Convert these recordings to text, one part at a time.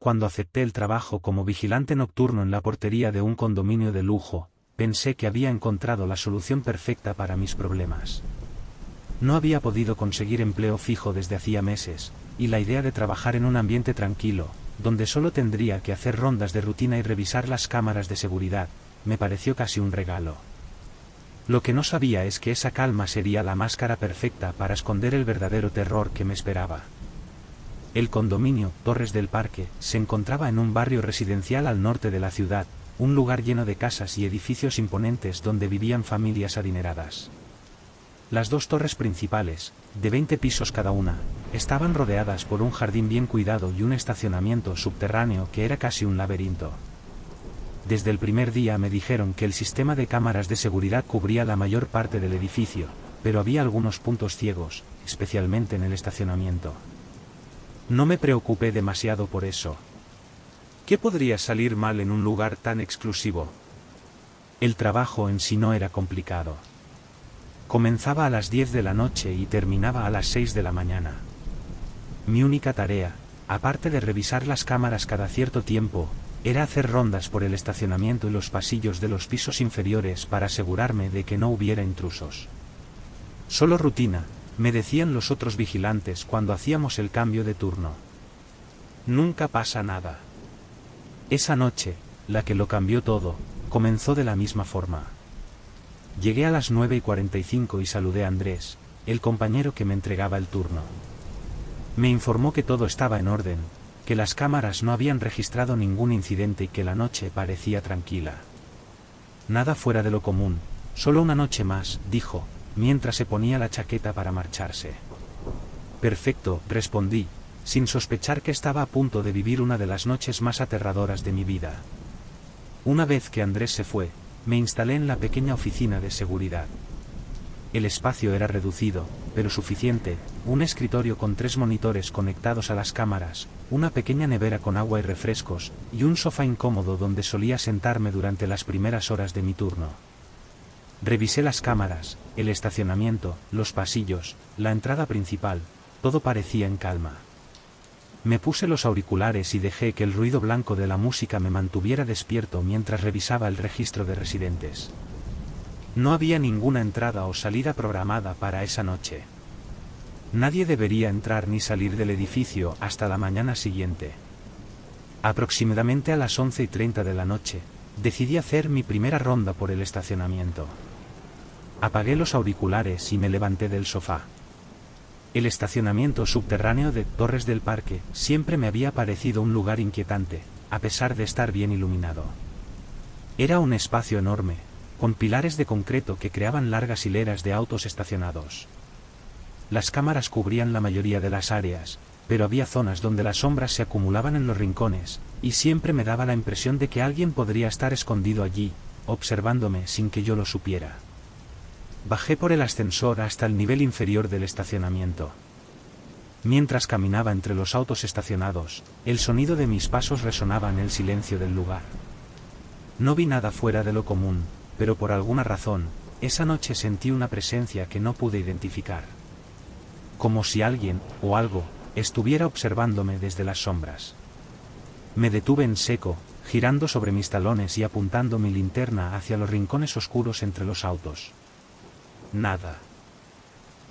Cuando acepté el trabajo como vigilante nocturno en la portería de un condominio de lujo, pensé que había encontrado la solución perfecta para mis problemas. No había podido conseguir empleo fijo desde hacía meses, y la idea de trabajar en un ambiente tranquilo, donde solo tendría que hacer rondas de rutina y revisar las cámaras de seguridad, me pareció casi un regalo. Lo que no sabía es que esa calma sería la máscara perfecta para esconder el verdadero terror que me esperaba. El condominio, Torres del Parque, se encontraba en un barrio residencial al norte de la ciudad, un lugar lleno de casas y edificios imponentes donde vivían familias adineradas. Las dos torres principales, de 20 pisos cada una, estaban rodeadas por un jardín bien cuidado y un estacionamiento subterráneo que era casi un laberinto. Desde el primer día me dijeron que el sistema de cámaras de seguridad cubría la mayor parte del edificio, pero había algunos puntos ciegos, especialmente en el estacionamiento. No me preocupé demasiado por eso. ¿Qué podría salir mal en un lugar tan exclusivo? El trabajo en sí no era complicado. Comenzaba a las 10 de la noche y terminaba a las 6 de la mañana. Mi única tarea, aparte de revisar las cámaras cada cierto tiempo, era hacer rondas por el estacionamiento y los pasillos de los pisos inferiores para asegurarme de que no hubiera intrusos. Solo rutina, me decían los otros vigilantes cuando hacíamos el cambio de turno. Nunca pasa nada. Esa noche, la que lo cambió todo, comenzó de la misma forma. Llegué a las 9:45 y saludé a Andrés, el compañero que me entregaba el turno. Me informó que todo estaba en orden, que las cámaras no habían registrado ningún incidente y que la noche parecía tranquila. Nada fuera de lo común, solo una noche más, dijo, mientras se ponía la chaqueta para marcharse. Perfecto, respondí, sin sospechar que estaba a punto de vivir una de las noches más aterradoras de mi vida. Una vez que Andrés se fue, me instalé en la pequeña oficina de seguridad. El espacio era reducido, pero suficiente, un escritorio con 3 monitores conectados a las cámaras, una pequeña nevera con agua y refrescos, y un sofá incómodo donde solía sentarme durante las primeras horas de mi turno. Revisé las cámaras, el estacionamiento, los pasillos, la entrada principal, todo parecía en calma. Me puse los auriculares y dejé que el ruido blanco de la música me mantuviera despierto mientras revisaba el registro de residentes. No había ninguna entrada o salida programada para esa noche. Nadie debería entrar ni salir del edificio hasta la mañana siguiente. Aproximadamente a las 11:30 de la noche, decidí hacer mi primera ronda por el estacionamiento. Apagué los auriculares y me levanté del sofá. El estacionamiento subterráneo de Torres del Parque siempre me había parecido un lugar inquietante, a pesar de estar bien iluminado. Era un espacio enorme, con pilares de concreto que creaban largas hileras de autos estacionados. Las cámaras cubrían la mayoría de las áreas, pero había zonas donde las sombras se acumulaban en los rincones, y siempre me daba la impresión de que alguien podría estar escondido allí, observándome sin que yo lo supiera. Bajé por el ascensor hasta el nivel inferior del estacionamiento. Mientras caminaba entre los autos estacionados, el sonido de mis pasos resonaba en el silencio del lugar. No vi nada fuera de lo común, pero por alguna razón, esa noche sentí una presencia que no pude identificar. Como si alguien, o algo, estuviera observándome desde las sombras. Me detuve en seco, girando sobre mis talones y apuntando mi linterna hacia los rincones oscuros entre los autos. Nada.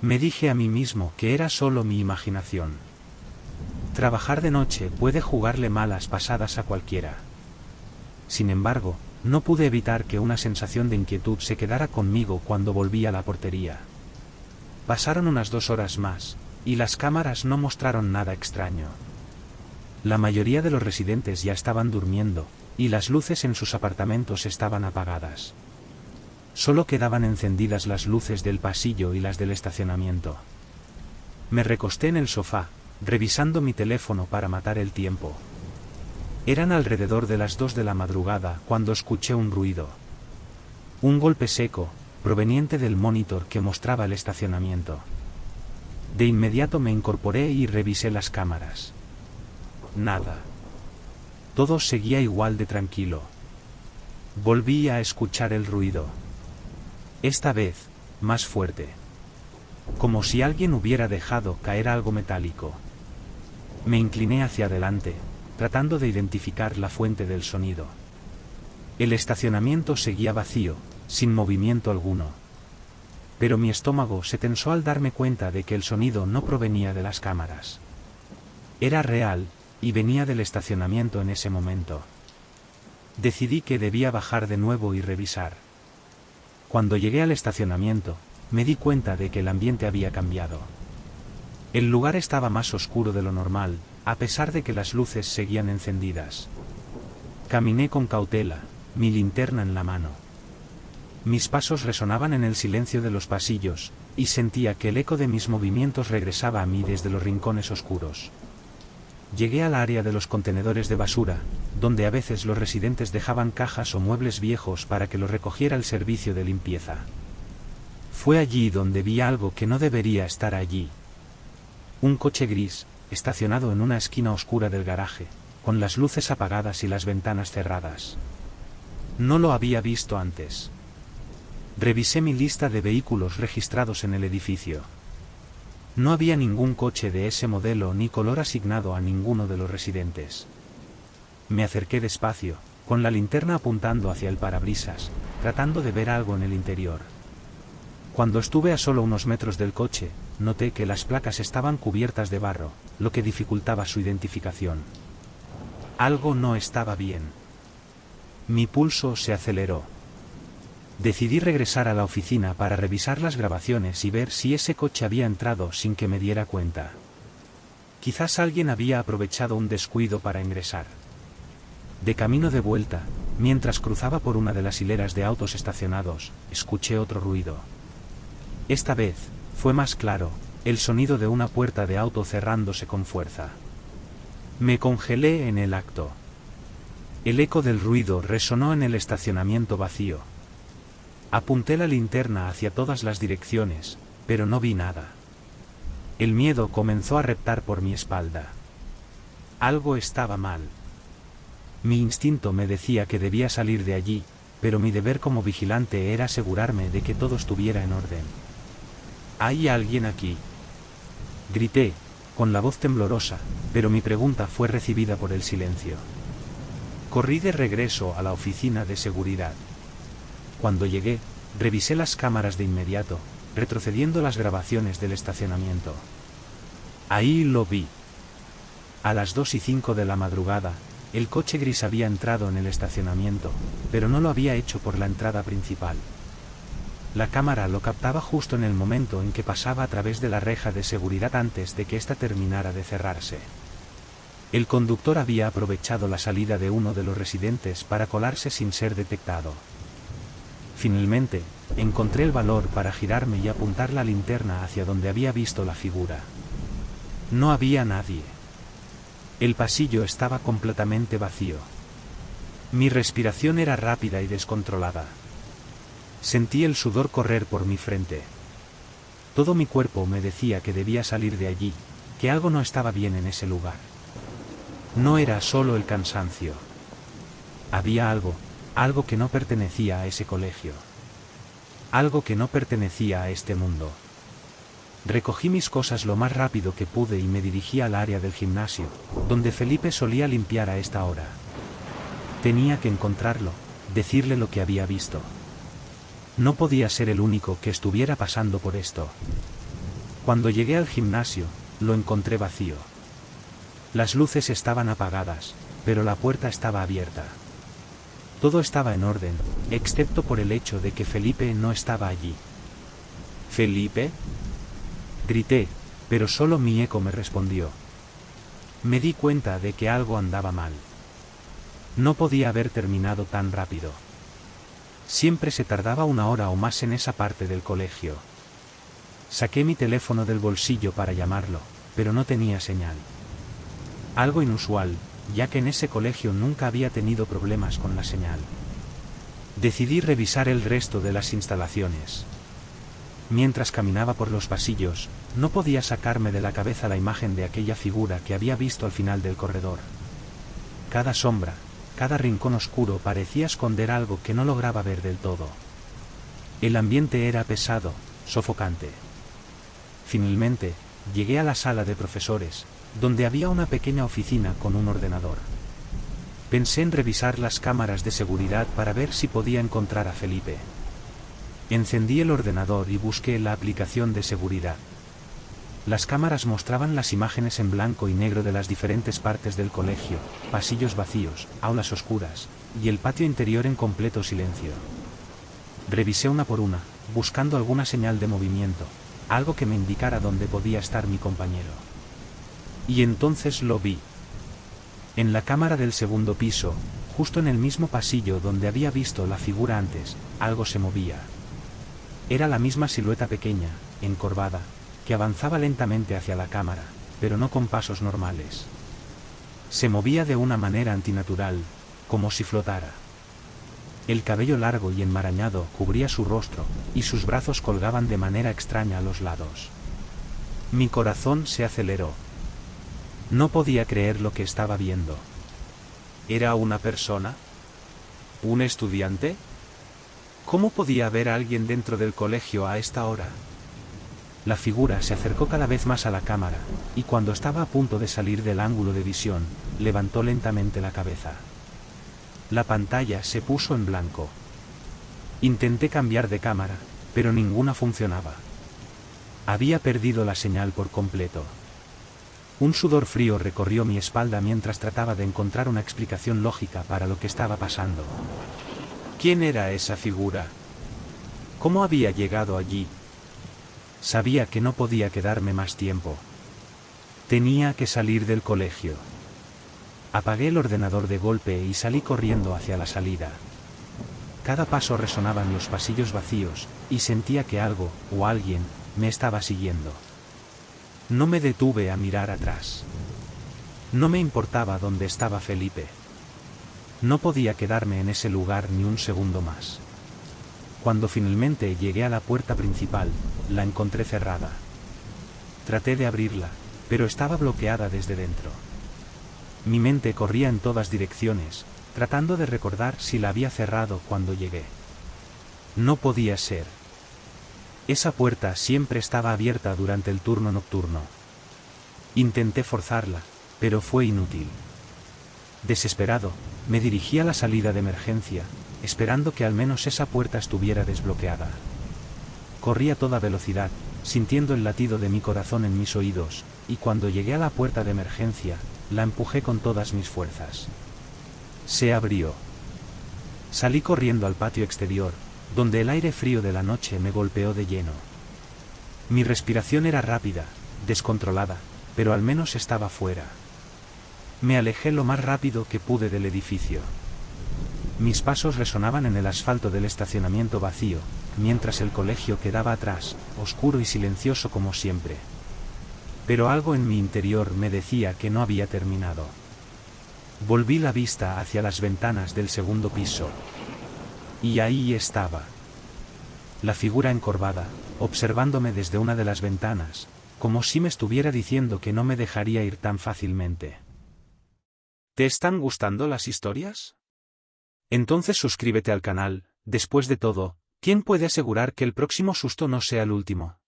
Me dije a mí mismo que era solo mi imaginación. Trabajar de noche puede jugarle malas pasadas a cualquiera. Sin embargo, no pude evitar que una sensación de inquietud se quedara conmigo cuando volví a la portería. Pasaron unas 2 horas más, y las cámaras no mostraron nada extraño. La mayoría de los residentes ya estaban durmiendo, y las luces en sus apartamentos estaban apagadas. Solo quedaban encendidas las luces del pasillo y las del estacionamiento. Me recosté en el sofá, revisando mi teléfono para matar el tiempo. Eran alrededor de las 2 de la madrugada cuando escuché un ruido. Un golpe seco, proveniente del monitor que mostraba el estacionamiento. De inmediato me incorporé y revisé las cámaras. Nada. Todo seguía igual de tranquilo. Volví a escuchar el ruido. Esta vez, más fuerte. Como si alguien hubiera dejado caer algo metálico. Me incliné hacia adelante, tratando de identificar la fuente del sonido. El estacionamiento seguía vacío, sin movimiento alguno. Pero mi estómago se tensó al darme cuenta de que el sonido no provenía de las cámaras. Era real, y venía del estacionamiento en ese momento. Decidí que debía bajar de nuevo y revisar. Cuando llegué al estacionamiento, me di cuenta de que el ambiente había cambiado. El lugar estaba más oscuro de lo normal, a pesar de que las luces seguían encendidas. Caminé con cautela, mi linterna en la mano. Mis pasos resonaban en el silencio de los pasillos, y sentía que el eco de mis movimientos regresaba a mí desde los rincones oscuros. Llegué al área de los contenedores de basura, donde a veces los residentes dejaban cajas o muebles viejos para que los recogiera el servicio de limpieza. Fue allí donde vi algo que no debería estar allí. Un coche gris, estacionado en una esquina oscura del garaje, con las luces apagadas y las ventanas cerradas. No lo había visto antes. Revisé mi lista de vehículos registrados en el edificio. No había ningún coche de ese modelo ni color asignado a ninguno de los residentes. Me acerqué despacio, con la linterna apuntando hacia el parabrisas, tratando de ver algo en el interior. Cuando estuve a solo unos metros del coche, noté que las placas estaban cubiertas de barro, lo que dificultaba su identificación. Algo no estaba bien. Mi pulso se aceleró. Decidí regresar a la oficina para revisar las grabaciones y ver si ese coche había entrado sin que me diera cuenta. Quizás alguien había aprovechado un descuido para ingresar. De camino de vuelta, mientras cruzaba por una de las hileras de autos estacionados, escuché otro ruido. Esta vez, fue más claro, el sonido de una puerta de auto cerrándose con fuerza. Me congelé en el acto. El eco del ruido resonó en el estacionamiento vacío. Apunté la linterna hacia todas las direcciones, pero no vi nada. El miedo comenzó a reptar por mi espalda. Algo estaba mal. Mi instinto me decía que debía salir de allí, pero mi deber como vigilante era asegurarme de que todo estuviera en orden. ¿Hay alguien aquí?, grité, con la voz temblorosa, pero mi pregunta fue recibida por el silencio. Corrí de regreso a la oficina de seguridad. Cuando llegué, revisé las cámaras de inmediato, retrocediendo las grabaciones del estacionamiento. Ahí lo vi. A las 2:05 de la madrugada, el coche gris había entrado en el estacionamiento, pero no lo había hecho por la entrada principal. La cámara lo captaba justo en el momento en que pasaba a través de la reja de seguridad antes de que ésta terminara de cerrarse. El conductor había aprovechado la salida de uno de los residentes para colarse sin ser detectado. Finalmente, encontré el valor para girarme y apuntar la linterna hacia donde había visto la figura. No había nadie. El pasillo estaba completamente vacío. Mi respiración era rápida y descontrolada. Sentí el sudor correr por mi frente. Todo mi cuerpo me decía que debía salir de allí, que algo no estaba bien en ese lugar. No era solo el cansancio. Había algo que no pertenecía a ese colegio. Algo que no pertenecía a este mundo. Recogí mis cosas lo más rápido que pude y me dirigí al área del gimnasio, donde Felipe solía limpiar a esta hora. Tenía que encontrarlo, decirle lo que había visto. No podía ser el único que estuviera pasando por esto. Cuando llegué al gimnasio, lo encontré vacío. Las luces estaban apagadas, pero la puerta estaba abierta. Todo estaba en orden, excepto por el hecho de que Felipe no estaba allí. ¿Felipe?, grité, pero solo mi eco me respondió. Me di cuenta de que algo andaba mal. No podía haber terminado tan rápido. Siempre se tardaba 1 hora o más en esa parte del colegio. Saqué mi teléfono del bolsillo para llamarlo, pero no tenía señal. Algo inusual, ya que en ese colegio nunca había tenido problemas con la señal. Decidí revisar el resto de las instalaciones. Mientras caminaba por los pasillos, no podía sacarme de la cabeza la imagen de aquella figura que había visto al final del corredor. Cada sombra, cada rincón oscuro parecía esconder algo que no lograba ver del todo. El ambiente era pesado, sofocante. Finalmente, llegué a la sala de profesores, donde había una pequeña oficina con un ordenador. Pensé en revisar las cámaras de seguridad para ver si podía encontrar a Felipe. Encendí el ordenador y busqué la aplicación de seguridad. Las cámaras mostraban las imágenes en blanco y negro de las diferentes partes del colegio, pasillos vacíos, aulas oscuras, y el patio interior en completo silencio. Revisé una por una, buscando alguna señal de movimiento, algo que me indicara dónde podía estar mi compañero. Y entonces lo vi. En la cámara del segundo piso, justo en el mismo pasillo donde había visto la figura antes, algo se movía. Era la misma silueta pequeña, encorvada, que avanzaba lentamente hacia la cámara, pero no con pasos normales. Se movía de una manera antinatural, como si flotara. El cabello largo y enmarañado cubría su rostro, y sus brazos colgaban de manera extraña a los lados. Mi corazón se aceleró. No podía creer lo que estaba viendo. ¿Era una persona? ¿Un estudiante? ¿Cómo podía haber alguien dentro del colegio a esta hora? La figura se acercó cada vez más a la cámara, y cuando estaba a punto de salir del ángulo de visión, levantó lentamente la cabeza. La pantalla se puso en blanco. Intenté cambiar de cámara, pero ninguna funcionaba. Había perdido la señal por completo. Un sudor frío recorrió mi espalda mientras trataba de encontrar una explicación lógica para lo que estaba pasando. ¿Quién era esa figura? ¿Cómo había llegado allí? Sabía que no podía quedarme más tiempo. Tenía que salir del colegio. Apagué el ordenador de golpe y salí corriendo hacia la salida. Cada paso resonaba en los pasillos vacíos, y sentía que algo, o alguien, me estaba siguiendo. No me detuve a mirar atrás. No me importaba dónde estaba Felipe. No podía quedarme en ese lugar ni un segundo más. Cuando finalmente llegué a la puerta principal, la encontré cerrada. Traté de abrirla, pero estaba bloqueada desde dentro. Mi mente corría en todas direcciones, tratando de recordar si la había cerrado cuando llegué. No podía ser. Esa puerta siempre estaba abierta durante el turno nocturno. Intenté forzarla, pero fue inútil. Desesperado, me dirigí a la salida de emergencia, esperando que al menos esa puerta estuviera desbloqueada. Corrí a toda velocidad, sintiendo el latido de mi corazón en mis oídos, y cuando llegué a la puerta de emergencia, la empujé con todas mis fuerzas. Se abrió. Salí corriendo al patio exterior, donde el aire frío de la noche me golpeó de lleno. Mi respiración era rápida, descontrolada, pero al menos estaba fuera. Me alejé lo más rápido que pude del edificio. Mis pasos resonaban en el asfalto del estacionamiento vacío, mientras el colegio quedaba atrás, oscuro y silencioso como siempre. Pero algo en mi interior me decía que no había terminado. Volví la vista hacia las ventanas del segundo piso. Y ahí estaba. La figura encorvada, observándome desde una de las ventanas, como si me estuviera diciendo que no me dejaría ir tan fácilmente. ¿Te están gustando las historias? Entonces suscríbete al canal. Después de todo, ¿quién puede asegurar que el próximo susto no sea el último?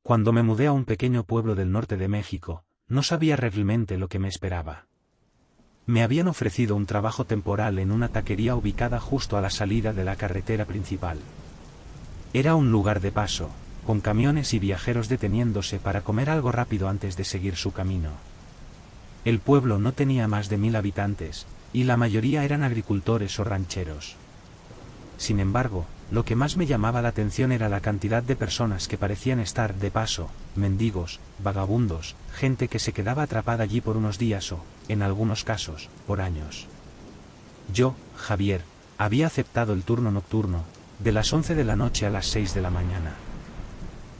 Cuando me mudé a un pequeño pueblo del norte de México, no sabía realmente lo que me esperaba. Me habían ofrecido un trabajo temporal en una taquería ubicada justo a la salida de la carretera principal. Era un lugar de paso, con camiones y viajeros deteniéndose para comer algo rápido antes de seguir su camino. El pueblo no tenía más de 1000 habitantes, y la mayoría eran agricultores o rancheros. Sin embargo, lo que más me llamaba la atención era la cantidad de personas que parecían estar de paso, mendigos, vagabundos, gente que se quedaba atrapada allí por unos días o, en algunos casos, por años. Yo, Javier, había aceptado el turno nocturno, de las 11 de la noche a las 6 de la mañana.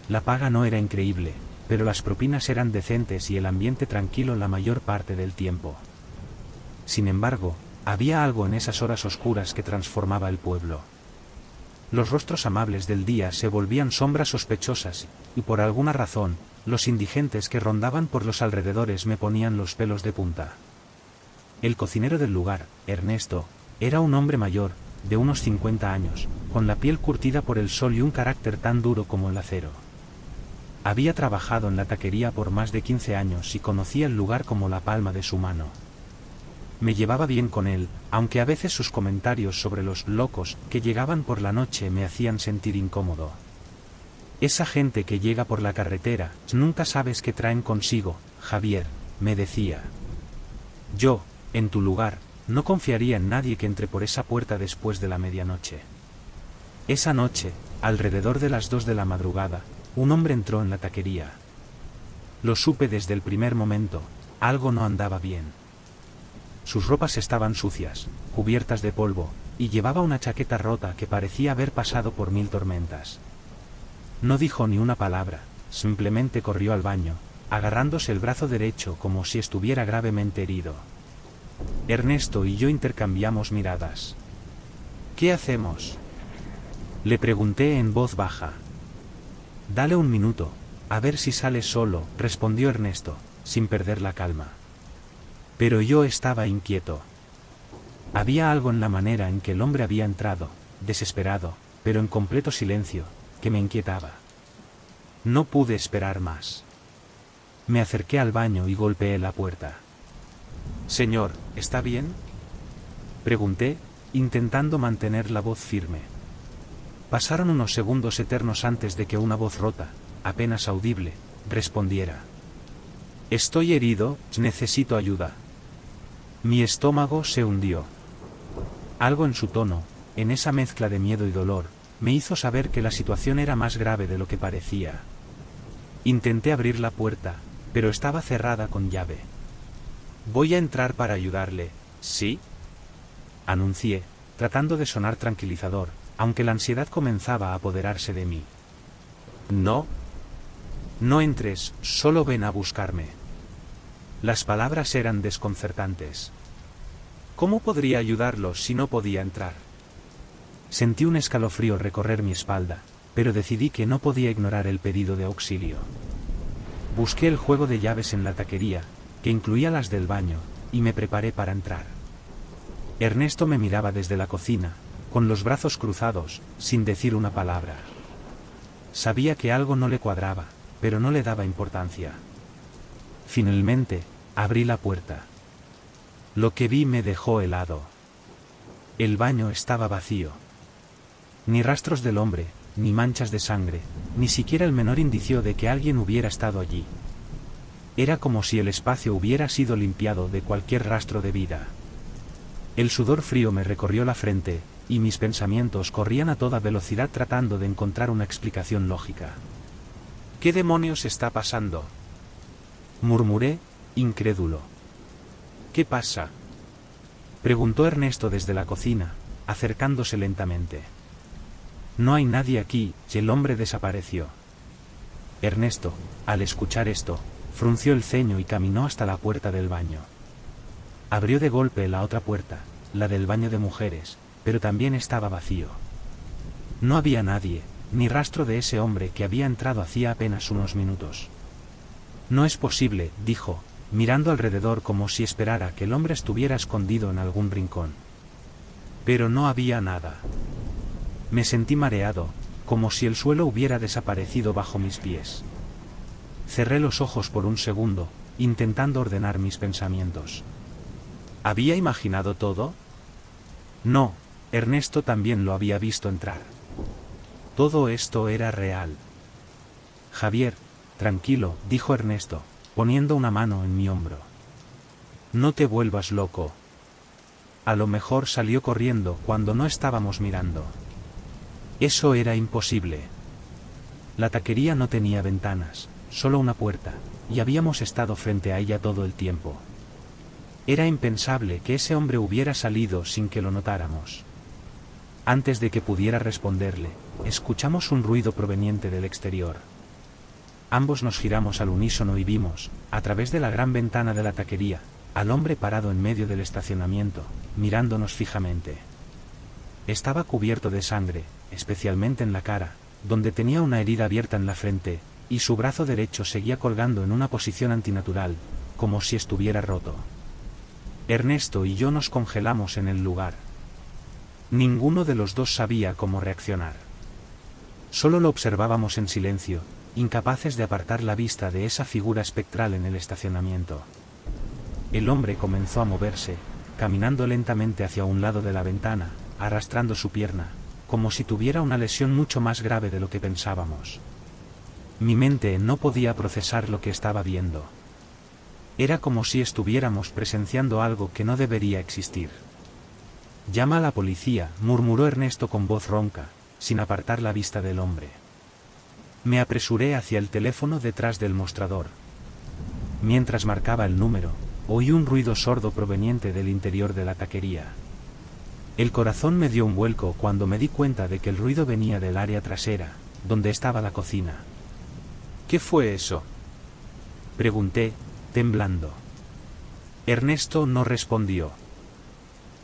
La paga no era increíble, pero las propinas eran decentes y el ambiente tranquilo la mayor parte del tiempo. Sin embargo, había algo en esas horas oscuras que transformaba el pueblo. Los rostros amables del día se volvían sombras sospechosas, y por alguna razón, los indigentes que rondaban por los alrededores me ponían los pelos de punta. El cocinero del lugar, Ernesto, era un hombre mayor, de unos 50 años, con la piel curtida por el sol y un carácter tan duro como el acero. Había trabajado en la taquería por más de 15 años y conocía el lugar como la palma de su mano. Me llevaba bien con él, aunque a veces sus comentarios sobre los locos que llegaban por la noche me hacían sentir incómodo. Esa gente que llega por la carretera, nunca sabes qué traen consigo, Javier, me decía. Yo, en tu lugar, no confiaría en nadie que entre por esa puerta después de la medianoche. Esa noche, alrededor de las 2 de la madrugada, un hombre entró en la taquería. Lo supe desde el primer momento, algo no andaba bien. Sus ropas estaban sucias, cubiertas de polvo, y llevaba una chaqueta rota que parecía haber pasado por 1000 tormentas. No dijo ni una palabra, simplemente corrió al baño, agarrándose el brazo derecho como si estuviera gravemente herido. Ernesto y yo intercambiamos miradas. ¿Qué hacemos?, le pregunté en voz baja. Dale un minuto, a ver si sale solo, respondió Ernesto, sin perder la calma. Pero yo estaba inquieto. Había algo en la manera en que el hombre había entrado, desesperado, pero en completo silencio, que me inquietaba. No pude esperar más. Me acerqué al baño y golpeé la puerta. Señor, ¿está bien?, pregunté, intentando mantener la voz firme. Pasaron unos segundos eternos antes de que una voz rota, apenas audible, respondiera. Estoy herido, necesito ayuda. Mi estómago se hundió. Algo en su tono, en esa mezcla de miedo y dolor, me hizo saber que la situación era más grave de lo que parecía. Intenté abrir la puerta, pero estaba cerrada con llave. Voy a entrar para ayudarle, ¿sí?, anuncié, tratando de sonar tranquilizador, aunque la ansiedad comenzaba a apoderarse de mí. No. No entres, solo ven a buscarme. Las palabras eran desconcertantes. ¿Cómo podría ayudarlo si no podía entrar? Sentí un escalofrío recorrer mi espalda, pero decidí que no podía ignorar el pedido de auxilio. Busqué el juego de llaves en la taquería, que incluía las del baño, y me preparé para entrar. Ernesto me miraba desde la cocina, con los brazos cruzados, sin decir una palabra. Sabía que algo no le cuadraba, pero no le daba importancia. Finalmente, abrí la puerta. Lo que vi me dejó helado. El baño estaba vacío. Ni rastros del hombre, ni manchas de sangre, ni siquiera el menor indicio de que alguien hubiera estado allí. Era como si el espacio hubiera sido limpiado de cualquier rastro de vida. El sudor frío me recorrió la frente, y mis pensamientos corrían a toda velocidad tratando de encontrar una explicación lógica. ¿Qué demonios está pasando?, murmuré, incrédulo. ¿Qué pasa?, preguntó Ernesto desde la cocina, acercándose lentamente. No hay nadie aquí, y el hombre desapareció. Ernesto, al escuchar esto, frunció el ceño y caminó hasta la puerta del baño. Abrió de golpe la otra puerta, la del baño de mujeres, pero también estaba vacío. No había nadie, ni rastro de ese hombre que había entrado hacía apenas unos minutos. No es posible, dijo, mirando alrededor como si esperara que el hombre estuviera escondido en algún rincón. Pero no había nada. Me sentí mareado, como si el suelo hubiera desaparecido bajo mis pies. Cerré los ojos por un segundo, intentando ordenar mis pensamientos. ¿Había imaginado todo? No, Ernesto también lo había visto entrar. Todo esto era real. Javier, tranquilo, dijo Ernesto, poniendo una mano en mi hombro. No te vuelvas loco. A lo mejor salió corriendo cuando no estábamos mirando. Eso era imposible. La taquería no tenía ventanas, solo una puerta, y habíamos estado frente a ella todo el tiempo. Era impensable que ese hombre hubiera salido sin que lo notáramos. Antes de que pudiera responderle, escuchamos un ruido proveniente del exterior. Ambos nos giramos al unísono y vimos, a través de la gran ventana de la taquería, al hombre parado en medio del estacionamiento, mirándonos fijamente. Estaba cubierto de sangre, especialmente en la cara, donde tenía una herida abierta en la frente, y su brazo derecho seguía colgando en una posición antinatural, como si estuviera roto. Ernesto y yo nos congelamos en el lugar. Ninguno de los dos sabía cómo reaccionar. Solo lo observábamos en silencio, incapaces de apartar la vista de esa figura espectral en el estacionamiento. El hombre comenzó a moverse, caminando lentamente hacia un lado de la ventana, arrastrando su pierna, como si tuviera una lesión mucho más grave de lo que pensábamos. Mi mente no podía procesar lo que estaba viendo. Era como si estuviéramos presenciando algo que no debería existir. «Llama a la policía», murmuró Ernesto con voz ronca, sin apartar la vista del hombre. Me apresuré hacia el teléfono detrás del mostrador. Mientras marcaba el número, oí un ruido sordo proveniente del interior de la taquería. El corazón me dio un vuelco cuando me di cuenta de que el ruido venía del área trasera, donde estaba la cocina. «¿Qué fue eso?», pregunté, temblando. Ernesto no respondió.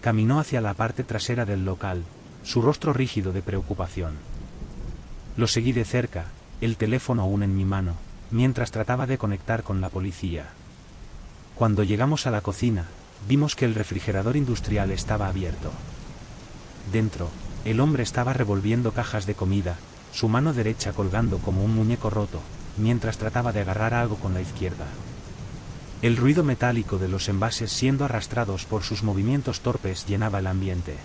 Caminó hacia la parte trasera del local, su rostro rígido de preocupación. Lo seguí de cerca, el teléfono aún en mi mano, mientras trataba de conectar con la policía. Cuando llegamos a la cocina, vimos que el refrigerador industrial estaba abierto. Dentro, el hombre estaba revolviendo cajas de comida, su mano derecha colgando como un muñeco roto, mientras trataba de agarrar algo con la izquierda. El ruido metálico de los envases siendo arrastrados por sus movimientos torpes llenaba el ambiente.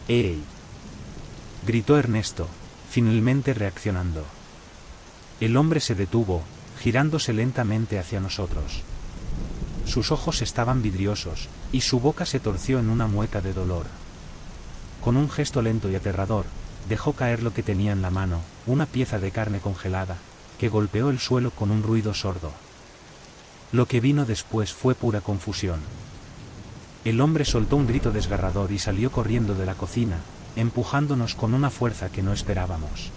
«¡Ey!», gritó Ernesto, finalmente reaccionando. El hombre se detuvo, girándose lentamente hacia nosotros. Sus ojos estaban vidriosos, y su boca se torció en una mueca de dolor. Con un gesto lento y aterrador, dejó caer lo que tenía en la mano, una pieza de carne congelada, que golpeó el suelo con un ruido sordo. Lo que vino después fue pura confusión. El hombre soltó un grito desgarrador y salió corriendo de la cocina, empujándonos con una fuerza que no esperábamos.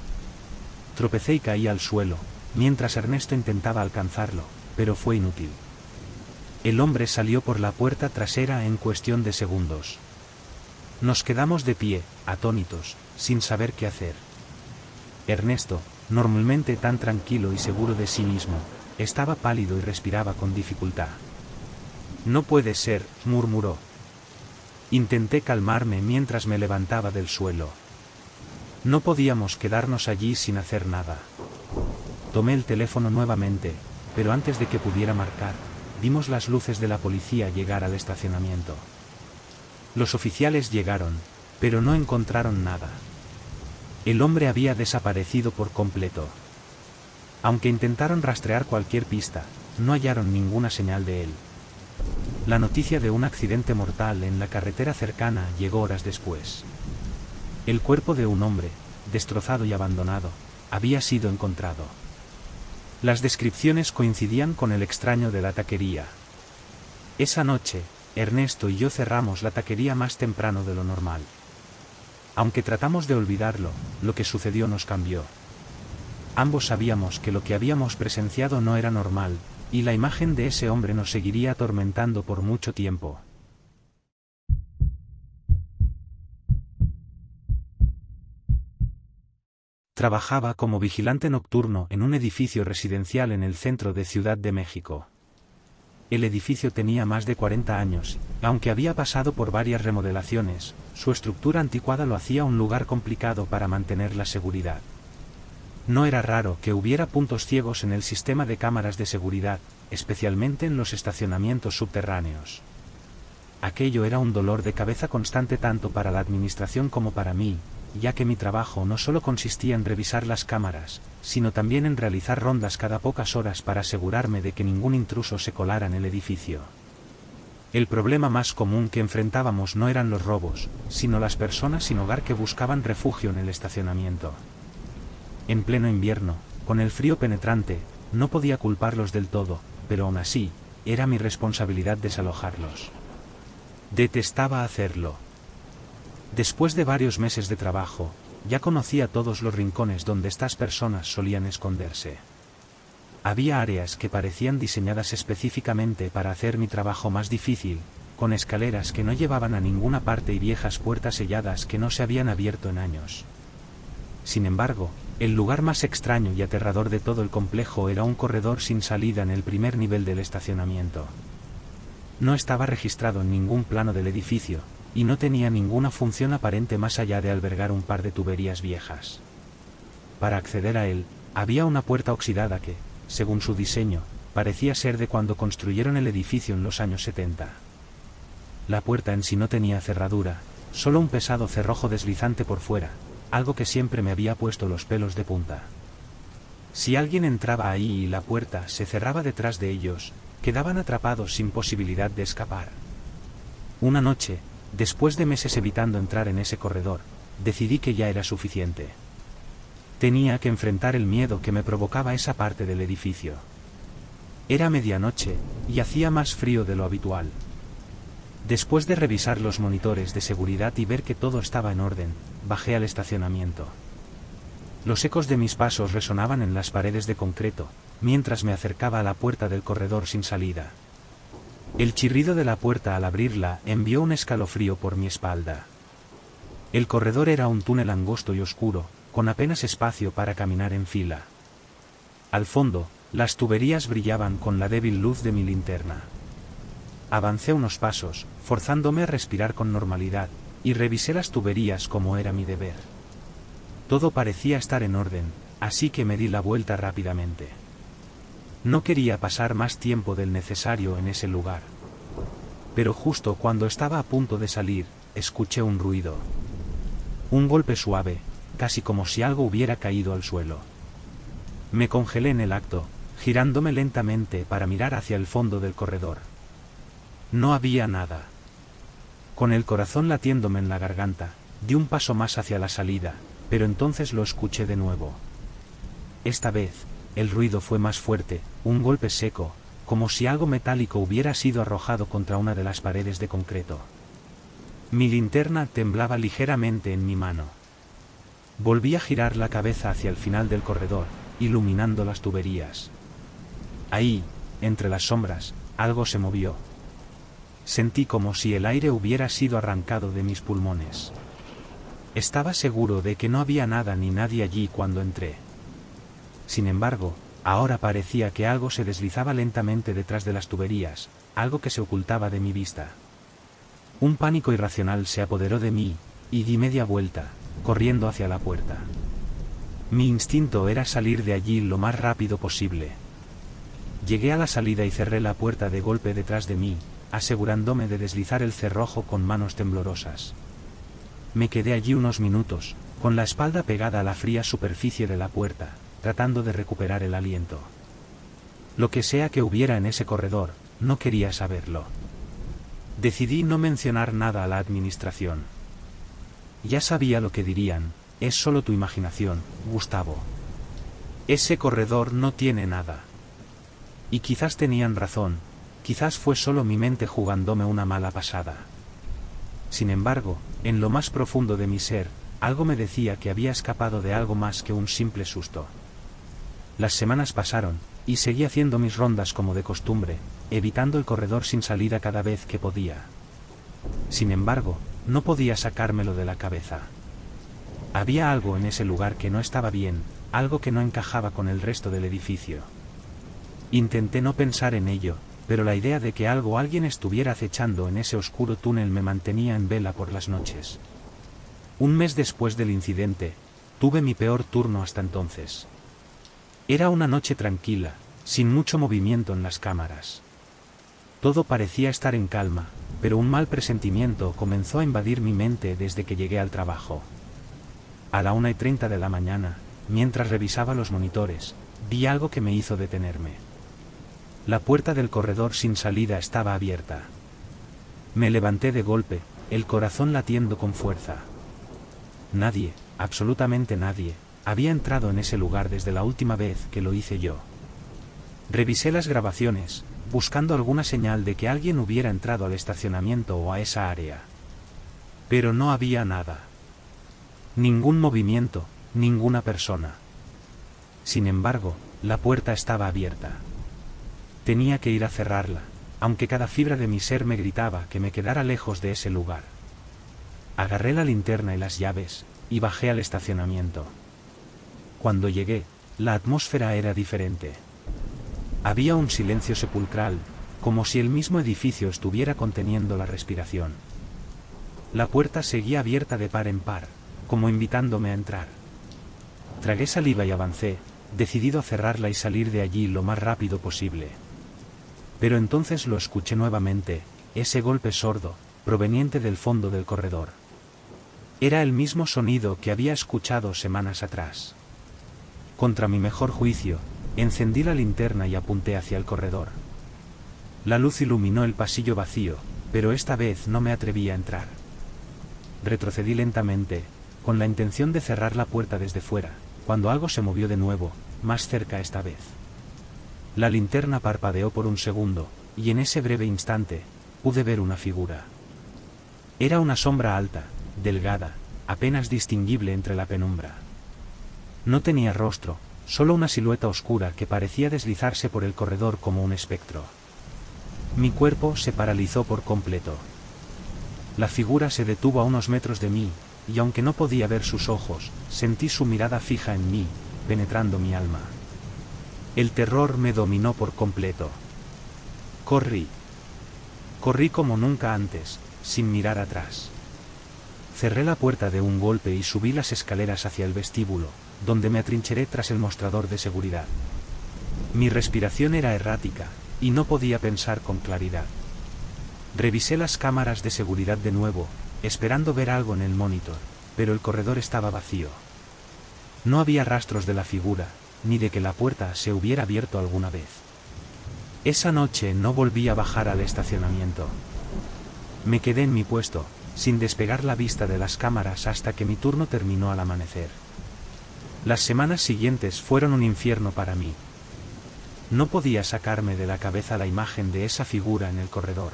Tropecé y caí al suelo, mientras Ernesto intentaba alcanzarlo, pero fue inútil. El hombre salió por la puerta trasera en cuestión de segundos. Nos quedamos de pie, atónitos, sin saber qué hacer. Ernesto, normalmente tan tranquilo y seguro de sí mismo, estaba pálido y respiraba con dificultad. «No puede ser», murmuró. Intenté calmarme mientras me levantaba del suelo. No podíamos quedarnos allí sin hacer nada. Tomé el teléfono nuevamente, pero antes de que pudiera marcar, vimos las luces de la policía llegar al estacionamiento. Los oficiales llegaron, pero no encontraron nada. El hombre había desaparecido por completo. Aunque intentaron rastrear cualquier pista, no hallaron ninguna señal de él. La noticia de un accidente mortal en la carretera cercana llegó horas después. El cuerpo de un hombre, destrozado y abandonado, había sido encontrado. Las descripciones coincidían con el extraño de la taquería. Esa noche, Ernesto y yo cerramos la taquería más temprano de lo normal. Aunque tratamos de olvidarlo, lo que sucedió nos cambió. Ambos sabíamos que lo que habíamos presenciado no era normal, y la imagen de ese hombre nos seguiría atormentando por mucho tiempo. Trabajaba como vigilante nocturno en un edificio residencial en el centro de Ciudad de México. El edificio tenía más de 40 años, aunque había pasado por varias remodelaciones, su estructura anticuada lo hacía un lugar complicado para mantener la seguridad. No era raro que hubiera puntos ciegos en el sistema de cámaras de seguridad, especialmente en los estacionamientos subterráneos. Aquello era un dolor de cabeza constante tanto para la administración como para mí, ya que mi trabajo no solo consistía en revisar las cámaras, sino también en realizar rondas cada pocas horas para asegurarme de que ningún intruso se colara en el edificio. El problema más común que enfrentábamos no eran los robos, sino las personas sin hogar que buscaban refugio en el estacionamiento. En pleno invierno, con el frío penetrante, no podía culparlos del todo, pero aún así, era mi responsabilidad desalojarlos. Detestaba hacerlo. Después de varios meses de trabajo, ya conocía todos los rincones donde estas personas solían esconderse. Había áreas que parecían diseñadas específicamente para hacer mi trabajo más difícil, con escaleras que no llevaban a ninguna parte y viejas puertas selladas que no se habían abierto en años. Sin embargo, el lugar más extraño y aterrador de todo el complejo era un corredor sin salida en el primer nivel del estacionamiento. No estaba registrado en ningún plano del edificio, y no tenía ninguna función aparente más allá de albergar un par de tuberías viejas. Para acceder a él, había una puerta oxidada que, según su diseño, parecía ser de cuando construyeron el edificio en los años 70. La puerta en sí no tenía cerradura, solo un pesado cerrojo deslizante por fuera, algo que siempre me había puesto los pelos de punta. Si alguien entraba ahí y la puerta se cerraba detrás de ellos, quedaban atrapados sin posibilidad de escapar. Una noche, después de meses evitando entrar en ese corredor, decidí que ya era suficiente. Tenía que enfrentar el miedo que me provocaba esa parte del edificio. Era medianoche, y hacía más frío de lo habitual. Después de revisar los monitores de seguridad y ver que todo estaba en orden, bajé al estacionamiento. Los ecos de mis pasos resonaban en las paredes de concreto, mientras me acercaba a la puerta del corredor sin salida. El chirrido de la puerta al abrirla envió un escalofrío por mi espalda. El corredor era un túnel angosto y oscuro, con apenas espacio para caminar en fila. Al fondo, las tuberías brillaban con la débil luz de mi linterna. Avancé unos pasos, forzándome a respirar con normalidad, y revisé las tuberías como era mi deber. Todo parecía estar en orden, así que me di la vuelta rápidamente. No quería pasar más tiempo del necesario en ese lugar. Pero justo cuando estaba a punto de salir, escuché un ruido. Un golpe suave, casi como si algo hubiera caído al suelo. Me congelé en el acto, girándome lentamente para mirar hacia el fondo del corredor. No había nada. Con el corazón latiéndome en la garganta, di un paso más hacia la salida, pero entonces lo escuché de nuevo. Esta vez, el ruido fue más fuerte, un golpe seco, como si algo metálico hubiera sido arrojado contra una de las paredes de concreto. Mi linterna temblaba ligeramente en mi mano. Volví a girar la cabeza hacia el final del corredor, iluminando las tuberías. Ahí, entre las sombras, algo se movió. Sentí como si el aire hubiera sido arrancado de mis pulmones. Estaba seguro de que no había nada ni nadie allí cuando entré. Sin embargo, ahora parecía que algo se deslizaba lentamente detrás de las tuberías, algo que se ocultaba de mi vista. Un pánico irracional se apoderó de mí, y di media vuelta, corriendo hacia la puerta. Mi instinto era salir de allí lo más rápido posible. Llegué a la salida y cerré la puerta de golpe detrás de mí, asegurándome de deslizar el cerrojo con manos temblorosas. Me quedé allí unos minutos, con la espalda pegada a la fría superficie de la puerta, tratando de recuperar el aliento. Lo que sea que hubiera en ese corredor, no quería saberlo. Decidí no mencionar nada a la administración. Ya sabía lo que dirían: es solo tu imaginación, Gustavo. Ese corredor no tiene nada. Y quizás tenían razón, quizás fue solo mi mente jugándome una mala pasada. Sin embargo, en lo más profundo de mi ser, algo me decía que había escapado de algo más que un simple susto. Las semanas pasaron, y seguí haciendo mis rondas como de costumbre, evitando el corredor sin salida cada vez que podía. Sin embargo, no podía sacármelo de la cabeza. Había algo en ese lugar que no estaba bien, algo que no encajaba con el resto del edificio. Intenté no pensar en ello, pero la idea de que algo o alguien estuviera acechando en ese oscuro túnel me mantenía en vela por las noches. Un mes después del incidente, tuve mi peor turno hasta entonces. Era una noche tranquila, sin mucho movimiento en las cámaras. Todo parecía estar en calma, pero un mal presentimiento comenzó a invadir mi mente desde que llegué al trabajo. A la 1:30 de la mañana, mientras revisaba los monitores, vi algo que me hizo detenerme. La puerta del corredor sin salida estaba abierta. Me levanté de golpe, el corazón latiendo con fuerza. Nadie, absolutamente nadie, había entrado en ese lugar desde la última vez que lo hice yo. Revisé las grabaciones, buscando alguna señal de que alguien hubiera entrado al estacionamiento o a esa área. Pero no había nada. Ningún movimiento, ninguna persona. Sin embargo, la puerta estaba abierta. Tenía que ir a cerrarla, aunque cada fibra de mi ser me gritaba que me quedara lejos de ese lugar. Agarré la linterna y las llaves, y bajé al estacionamiento. Cuando llegué, la atmósfera era diferente. Había un silencio sepulcral, como si el mismo edificio estuviera conteniendo la respiración. La puerta seguía abierta de par en par, como invitándome a entrar. Tragué saliva y avancé, decidido a cerrarla y salir de allí lo más rápido posible. Pero entonces lo escuché nuevamente, ese golpe sordo, proveniente del fondo del corredor. Era el mismo sonido que había escuchado semanas atrás. Contra mi mejor juicio, encendí la linterna y apunté hacia el corredor. La luz iluminó el pasillo vacío, pero esta vez no me atreví a entrar. Retrocedí lentamente, con la intención de cerrar la puerta desde fuera, cuando algo se movió de nuevo, más cerca esta vez. La linterna parpadeó por un segundo, y en ese breve instante, pude ver una figura. Era una sombra alta, delgada, apenas distinguible entre la penumbra. No tenía rostro, solo una silueta oscura que parecía deslizarse por el corredor como un espectro. Mi cuerpo se paralizó por completo. La figura se detuvo a unos metros de mí, y aunque no podía ver sus ojos, sentí su mirada fija en mí, penetrando mi alma. El terror me dominó por completo. Corrí. Corrí como nunca antes, sin mirar atrás. Cerré la puerta de un golpe y subí las escaleras hacia el vestíbulo, donde me atrincheré tras el mostrador de seguridad. Mi respiración era errática, y no podía pensar con claridad. Revisé las cámaras de seguridad de nuevo, esperando ver algo en el monitor, pero el corredor estaba vacío. No había rastros de la figura, ni de que la puerta se hubiera abierto alguna vez. Esa noche no volví a bajar al estacionamiento. Me quedé en mi puesto, sin despegar la vista de las cámaras hasta que mi turno terminó al amanecer. Las semanas siguientes fueron un infierno para mí. No podía sacarme de la cabeza la imagen de esa figura en el corredor.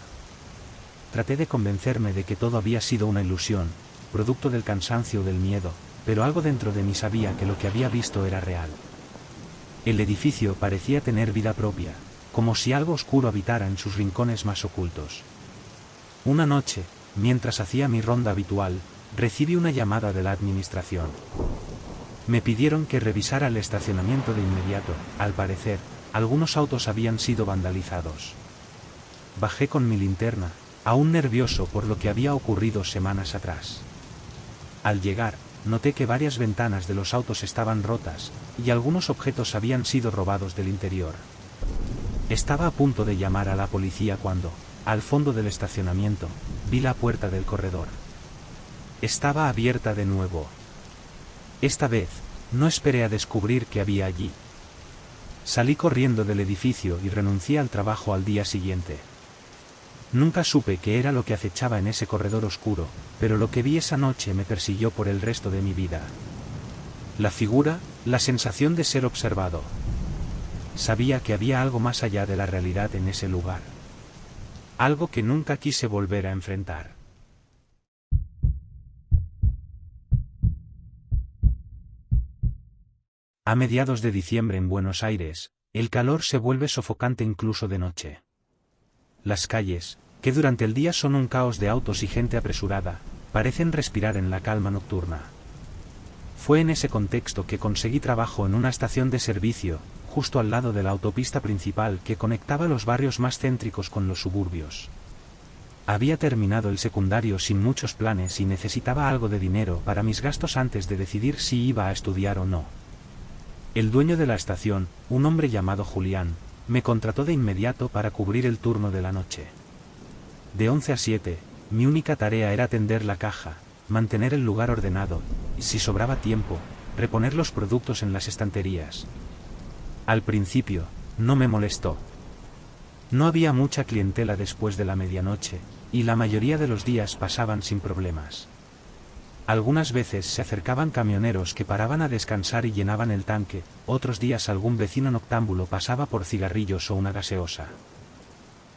Traté de convencerme de que todo había sido una ilusión, producto del cansancio o del miedo, pero algo dentro de mí sabía que lo que había visto era real. El edificio parecía tener vida propia, como si algo oscuro habitara en sus rincones más ocultos. Una noche, mientras hacía mi ronda habitual, recibí una llamada de la administración. Me pidieron que revisara el estacionamiento de inmediato. Al parecer, algunos autos habían sido vandalizados. Bajé con mi linterna, aún nervioso por lo que había ocurrido semanas atrás. Al llegar, noté que varias ventanas de los autos estaban rotas, y algunos objetos habían sido robados del interior. Estaba a punto de llamar a la policía cuando, al fondo del estacionamiento, vi la puerta del corredor. Estaba abierta de nuevo. Esta vez, no esperé a descubrir qué había allí. Salí corriendo del edificio y renuncié al trabajo al día siguiente. Nunca supe qué era lo que acechaba en ese corredor oscuro, pero lo que vi esa noche me persiguió por el resto de mi vida. La figura, la sensación de ser observado. Sabía que había algo más allá de la realidad en ese lugar. Algo que nunca quise volver a enfrentar. A mediados de diciembre en Buenos Aires, el calor se vuelve sofocante incluso de noche. Las calles, que durante el día son un caos de autos y gente apresurada, parecen respirar en la calma nocturna. Fue en ese contexto que conseguí trabajo en una estación de servicio, justo al lado de la autopista principal que conectaba los barrios más céntricos con los suburbios. Había terminado el secundario sin muchos planes y necesitaba algo de dinero para mis gastos antes de decidir si iba a estudiar o no. El dueño de la estación, un hombre llamado Julián, me contrató de inmediato para cubrir el turno de la noche. De 11 a 7, mi única tarea era tender la caja, mantener el lugar ordenado, y si sobraba tiempo, reponer los productos en las estanterías. Al principio, no me molestó. No había mucha clientela después de la medianoche, y la mayoría de los días pasaban sin problemas. Algunas veces se acercaban camioneros que paraban a descansar y llenaban el tanque, otros días algún vecino noctámbulo pasaba por cigarrillos o una gaseosa.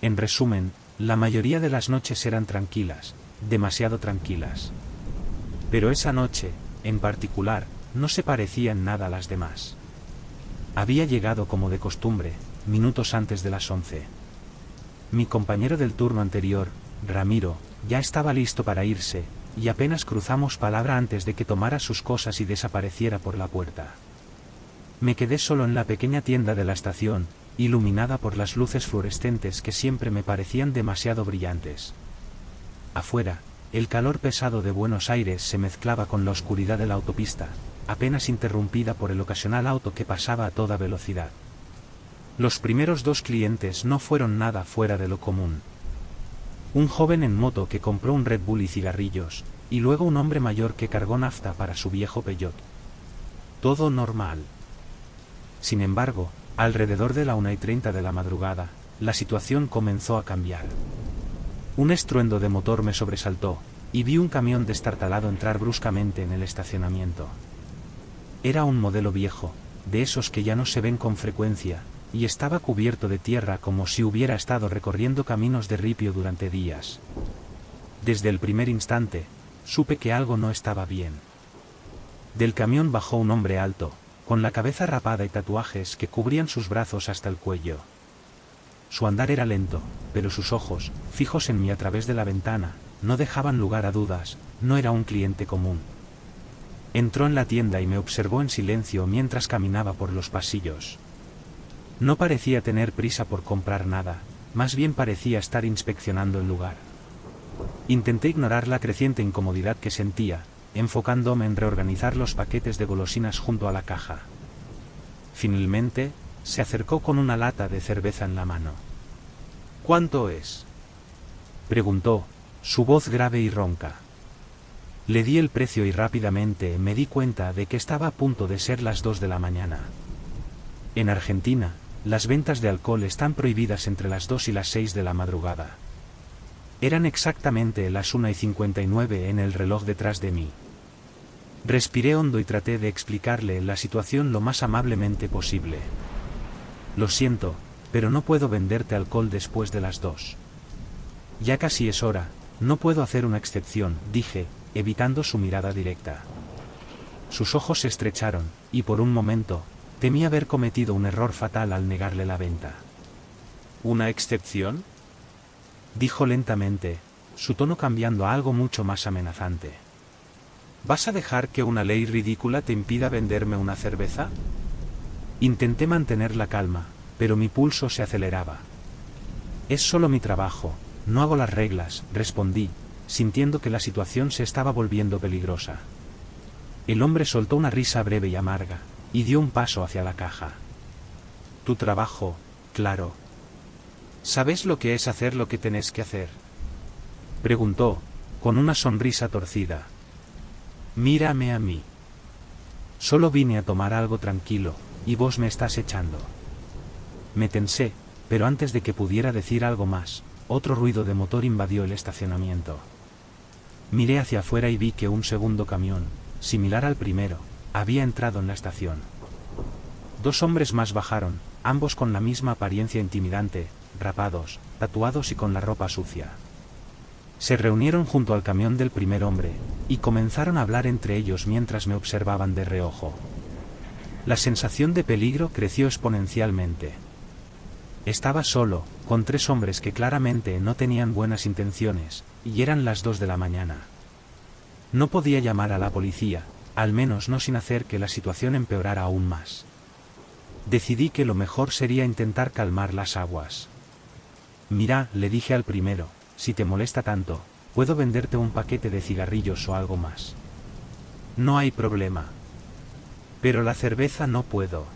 En resumen, la mayoría de las noches eran tranquilas, demasiado tranquilas. Pero esa noche, en particular, no se parecía en nada a las demás. Había llegado como de costumbre, minutos antes de las 11. Mi compañero del turno anterior, Ramiro, ya estaba listo para irse, y apenas cruzamos palabra antes de que tomara sus cosas y desapareciera por la puerta. Me quedé solo en la pequeña tienda de la estación, iluminada por las luces fluorescentes que siempre me parecían demasiado brillantes. Afuera, El calor pesado de Buenos Aires se mezclaba con la oscuridad de la autopista, apenas interrumpida por el ocasional auto que pasaba a toda velocidad. Los primeros 2 clientes no fueron nada fuera de lo común. Un joven en moto que compró un Red Bull y cigarrillos, y luego un hombre mayor que cargó nafta para su viejo Peugeot. Todo normal. Sin embargo, alrededor de la 1:30 de la madrugada, la situación comenzó a cambiar. Un estruendo de motor me sobresaltó, y vi un camión destartalado entrar bruscamente en el estacionamiento. Era un modelo viejo, de esos que ya no se ven con frecuencia, y estaba cubierto de tierra como si hubiera estado recorriendo caminos de ripio durante días. Desde el primer instante, supe que algo no estaba bien. Del camión bajó un hombre alto, con la cabeza rapada y tatuajes que cubrían sus brazos hasta el cuello. Su andar era lento, pero sus ojos, fijos en mí a través de la ventana, no dejaban lugar a dudas, no era un cliente común. Entró en la tienda y me observó en silencio mientras caminaba por los pasillos. No parecía tener prisa por comprar nada, más bien parecía estar inspeccionando el lugar. Intenté ignorar la creciente incomodidad que sentía, enfocándome en reorganizar los paquetes de golosinas junto a la caja. Finalmente, se acercó con una lata de cerveza en la mano. ¿Cuánto es?, preguntó, su voz grave y ronca. Le di el precio y rápidamente me di cuenta de que estaba a punto de ser las 2 de la mañana. En Argentina, las ventas de alcohol están prohibidas entre las 2 y las 6 de la madrugada. Eran exactamente las 1:59 en el reloj detrás de mí. Respiré hondo y traté de explicarle la situación lo más amablemente posible. Lo siento, pero no puedo venderte alcohol después de las 2. Ya casi es hora, no puedo hacer una excepción, dije, evitando su mirada directa. Sus ojos se estrecharon, y por un momento, temí haber cometido un error fatal al negarle la venta. ¿Una excepción?, dijo lentamente, su tono cambiando a algo mucho más amenazante. ¿Vas a dejar que una ley ridícula te impida venderme una cerveza? Intenté mantener la calma, pero mi pulso se aceleraba. Es solo mi trabajo, no hago las reglas, respondí, sintiendo que la situación se estaba volviendo peligrosa. El hombre soltó una risa breve y amarga, y dio un paso hacia la caja. Tu trabajo, claro. ¿Sabes lo que es hacer lo que tenés que hacer?, preguntó, con una sonrisa torcida. Mírame a mí. Solo vine a tomar algo tranquilo, y vos me estás echando. Me tensé, pero antes de que pudiera decir algo más, otro ruido de motor invadió el estacionamiento. Miré hacia afuera y vi que un segundo camión, similar al primero, había entrado en la estación. 2 hombres más bajaron, ambos con la misma apariencia intimidante, rapados, tatuados y con la ropa sucia. Se reunieron junto al camión del primer hombre, y comenzaron a hablar entre ellos mientras me observaban de reojo. La sensación de peligro creció exponencialmente. Estaba solo, con 3 hombres que claramente no tenían buenas intenciones, y eran las 2 de la mañana. No podía llamar a la policía, al menos no sin hacer que la situación empeorara aún más. Decidí que lo mejor sería intentar calmar las aguas. Mira, le dije al primero, si te molesta tanto, puedo venderte un paquete de cigarrillos o algo más. No hay problema. Pero la cerveza no puedo.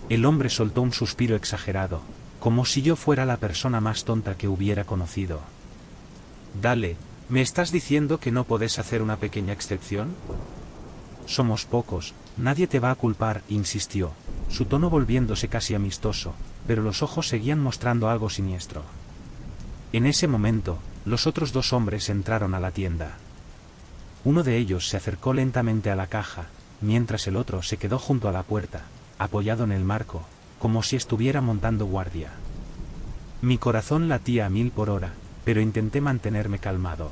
El hombre soltó un suspiro exagerado, como si yo fuera la persona más tonta que hubiera conocido. Dale, ¿me estás diciendo que no podés hacer una pequeña excepción? Somos pocos, nadie te va a culpar, insistió, su tono volviéndose casi amistoso, pero los ojos seguían mostrando algo siniestro. En ese momento, los otros 2 hombres entraron a la tienda. Uno de ellos se acercó lentamente a la caja, mientras el otro se quedó junto a la puerta, apoyado en el marco, como si estuviera montando guardia. Mi corazón latía a 1000 por hora, pero intenté mantenerme calmado.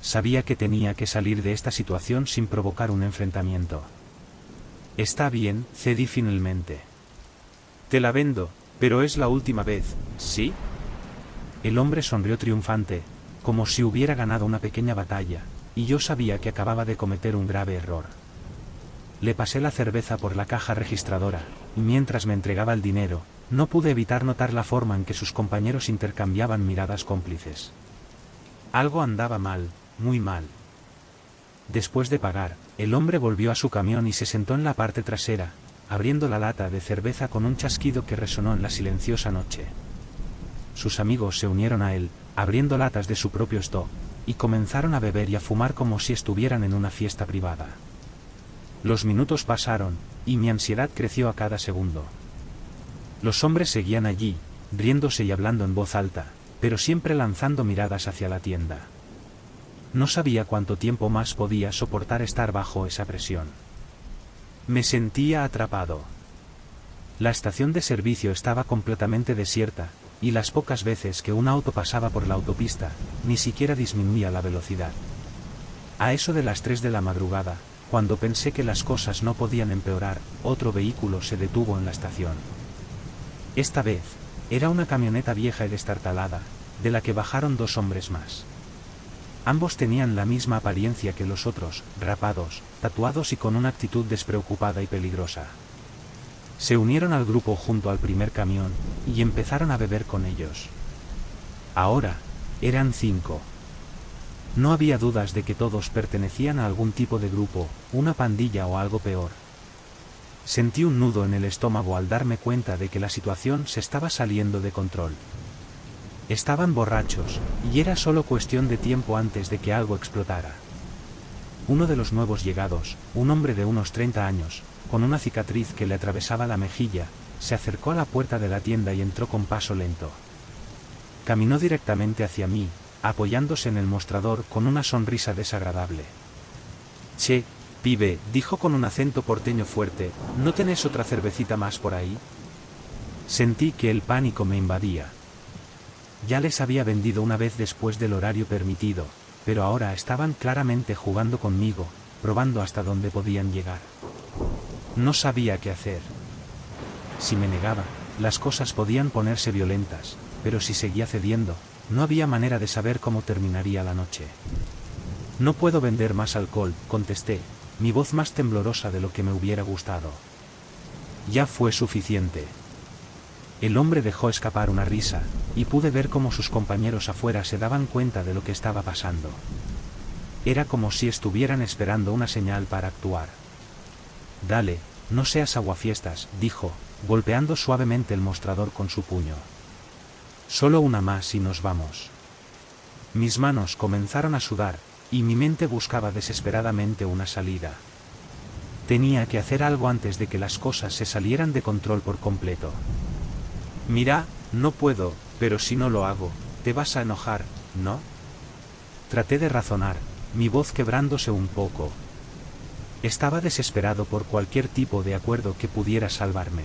Sabía que tenía que salir de esta situación sin provocar un enfrentamiento. Está bien, cedí finalmente. Te la vendo, pero es la última vez, ¿sí? El hombre sonrió triunfante, como si hubiera ganado una pequeña batalla, y yo sabía que acababa de cometer un grave error. Le pasé la cerveza por la caja registradora, y mientras me entregaba el dinero, no pude evitar notar la forma en que sus compañeros intercambiaban miradas cómplices. Algo andaba mal, muy mal. Después de pagar, el hombre volvió a su camión y se sentó en la parte trasera, abriendo la lata de cerveza con un chasquido que resonó en la silenciosa noche. Sus amigos se unieron a él, abriendo latas de su propio stock, y comenzaron a beber y a fumar como si estuvieran en una fiesta privada. Los minutos pasaron, y mi ansiedad creció a cada segundo. Los hombres seguían allí, riéndose y hablando en voz alta, pero siempre lanzando miradas hacia la tienda. No sabía cuánto tiempo más podía soportar estar bajo esa presión. Me sentía atrapado. La estación de servicio estaba completamente desierta, y las pocas veces que un auto pasaba por la autopista, ni siquiera disminuía la velocidad. A eso de las 3 de la madrugada, cuando pensé que las cosas no podían empeorar, otro vehículo se detuvo en la estación. Esta vez, era una camioneta vieja y destartalada, de la que bajaron 2 hombres más. Ambos tenían la misma apariencia que los otros, rapados, tatuados y con una actitud despreocupada y peligrosa. Se unieron al grupo junto al primer camión, y empezaron a beber con ellos. Ahora, eran 5. No había dudas de que todos pertenecían a algún tipo de grupo, una pandilla o algo peor. Sentí un nudo en el estómago al darme cuenta de que la situación se estaba saliendo de control. Estaban borrachos, y era solo cuestión de tiempo antes de que algo explotara. Uno de los nuevos llegados, un hombre de unos 30 años, con una cicatriz que le atravesaba la mejilla, se acercó a la puerta de la tienda y entró con paso lento. Caminó directamente hacia mí, apoyándose en el mostrador con una sonrisa desagradable. «Che, pibe», dijo con un acento porteño fuerte, «¿no tenés otra cervecita más por ahí?» Sentí que el pánico me invadía. Ya les había vendido una vez después del horario permitido, pero ahora estaban claramente jugando conmigo, probando hasta dónde podían llegar. No sabía qué hacer. Si me negaba, las cosas podían ponerse violentas, pero si seguía cediendo, no había manera de saber cómo terminaría la noche. «No puedo vender más alcohol», contesté, mi voz más temblorosa de lo que me hubiera gustado. Ya fue suficiente. El hombre dejó escapar una risa, y pude ver cómo sus compañeros afuera se daban cuenta de lo que estaba pasando. Era como si estuvieran esperando una señal para actuar. «Dale, no seas aguafiestas», dijo, golpeando suavemente el mostrador con su puño. «Solo una más y nos vamos». Mis manos comenzaron a sudar, y mi mente buscaba desesperadamente una salida. Tenía que hacer algo antes de que las cosas se salieran de control por completo. «Mira, no puedo, pero si no lo hago, te vas a enojar, ¿no?». Traté de razonar, mi voz quebrándose un poco. Estaba desesperado por cualquier tipo de acuerdo que pudiera salvarme.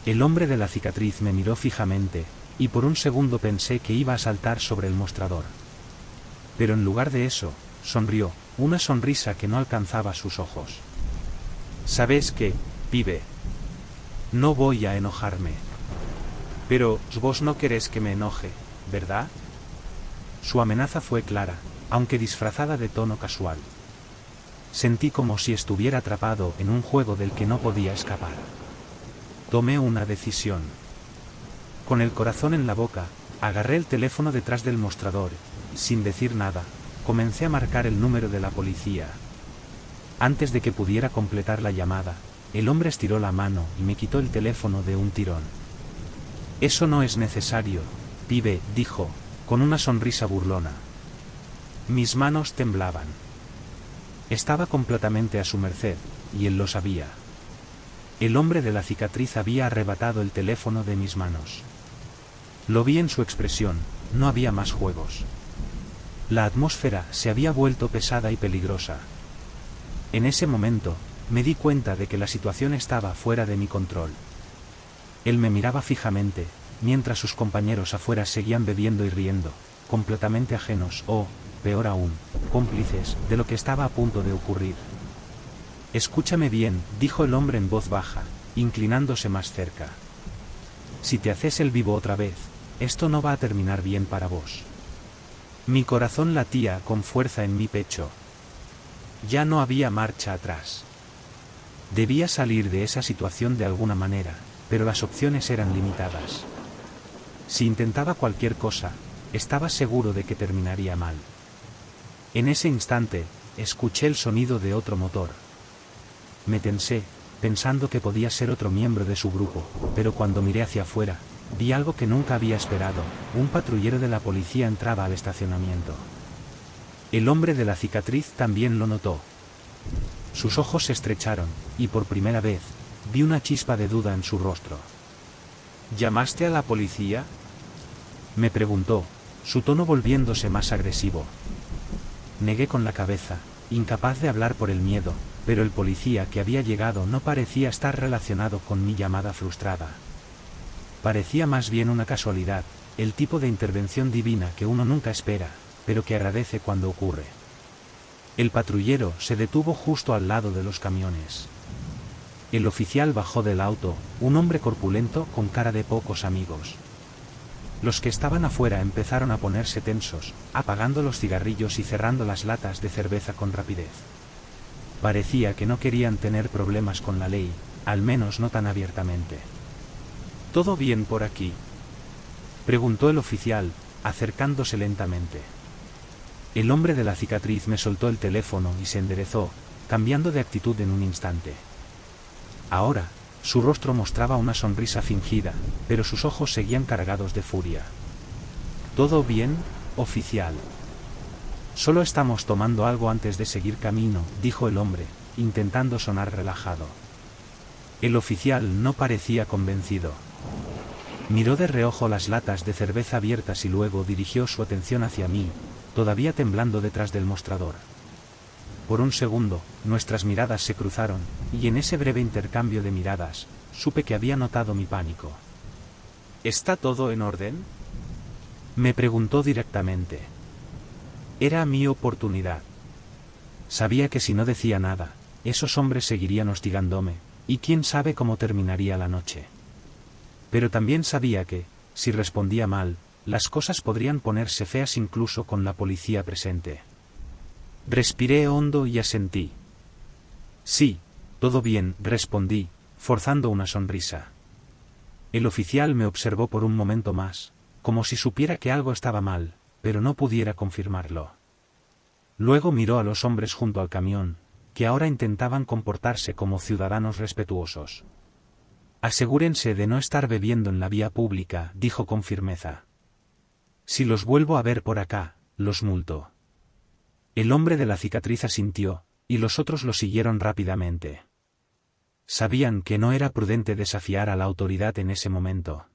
El hombre de la cicatriz me miró fijamente, y por un segundo pensé que iba a saltar sobre el mostrador. Pero en lugar de eso, sonrió, una sonrisa que no alcanzaba sus ojos. «¿Sabes qué, pibe? No voy a enojarme». «Pero, vos no querés que me enoje, ¿verdad?». Su amenaza fue clara, aunque disfrazada de tono casual. Sentí como si estuviera atrapado en un juego del que no podía escapar. Tomé una decisión. Con el corazón en la boca, agarré el teléfono detrás del mostrador, y sin decir nada, comencé a marcar el número de la policía. Antes de que pudiera completar la llamada, el hombre estiró la mano y me quitó el teléfono de un tirón. «Eso no es necesario, pibe», dijo, con una sonrisa burlona. Mis manos temblaban. Estaba completamente a su merced, y él lo sabía. El hombre de la cicatriz había arrebatado el teléfono de mis manos. Lo vi en su expresión, no había más juegos. La atmósfera se había vuelto pesada y peligrosa. En ese momento, me di cuenta de que la situación estaba fuera de mi control. Él me miraba fijamente, mientras sus compañeros afuera seguían bebiendo y riendo, completamente ajenos o, peor aún, cómplices de lo que estaba a punto de ocurrir. «Escúchame bien», dijo el hombre en voz baja, inclinándose más cerca. «Si te haces el vivo otra vez, esto no va a terminar bien para vos». Mi corazón latía con fuerza en mi pecho. Ya no había marcha atrás. Debía salir de esa situación de alguna manera, pero las opciones eran limitadas. Si intentaba cualquier cosa, Estaba seguro de que terminaría mal. En ese instante, escuché el sonido de otro motor. Me tensé, pensando que podía ser otro miembro de su grupo, pero cuando miré hacia afuera, vi algo que nunca había esperado: un patrullero de la policía entraba al estacionamiento. El hombre de la cicatriz también lo notó. Sus ojos se estrecharon, y por primera vez, vi una chispa de duda en su rostro. ¿Llamaste a la policía?, me preguntó, su tono volviéndose más agresivo. Negué con la cabeza, incapaz de hablar por el miedo, pero el policía que había llegado no parecía estar relacionado con mi llamada frustrada. Parecía más bien una casualidad, el tipo de intervención divina que uno nunca espera, pero que agradece cuando ocurre. El patrullero se detuvo justo al lado de los camiones. El oficial bajó del auto, un hombre corpulento con cara de pocos amigos. Los que estaban afuera empezaron a ponerse tensos, apagando los cigarrillos y cerrando las latas de cerveza con rapidez. Parecía que no querían tener problemas con la ley, al menos no tan abiertamente. ¿Todo bien por aquí?, preguntó el oficial, acercándose lentamente. El hombre de la cicatriz me soltó el teléfono y se enderezó, cambiando de actitud en un instante. Ahora, su rostro mostraba una sonrisa fingida, pero sus ojos seguían cargados de furia. ¿Todo bien, oficial? Solo estamos tomando algo antes de seguir camino, dijo el hombre, intentando sonar relajado. El oficial no parecía convencido. Miró de reojo las latas de cerveza abiertas y luego dirigió su atención hacia mí, todavía temblando detrás del mostrador. Por un segundo, nuestras miradas se cruzaron, y en ese breve intercambio de miradas, supe que había notado mi pánico. ¿Está todo en orden?, me preguntó directamente. Era mi oportunidad. Sabía que si no decía nada, esos hombres seguirían hostigándome, y quién sabe cómo terminaría la noche. Pero también sabía que, si respondía mal, las cosas podrían ponerse feas incluso con la policía presente. Respiré hondo y asentí. Sí, todo bien, respondí, forzando una sonrisa. El oficial me observó por un momento más, como si supiera que algo estaba mal, pero no pudiera confirmarlo. Luego miró a los hombres junto al camión, que ahora intentaban comportarse como ciudadanos respetuosos. Asegúrense de no estar bebiendo en la vía pública, dijo con firmeza. Si los vuelvo a ver por acá, los multo. El hombre de la cicatriz asintió, y los otros lo siguieron rápidamente. Sabían que no era prudente desafiar a la autoridad en ese momento.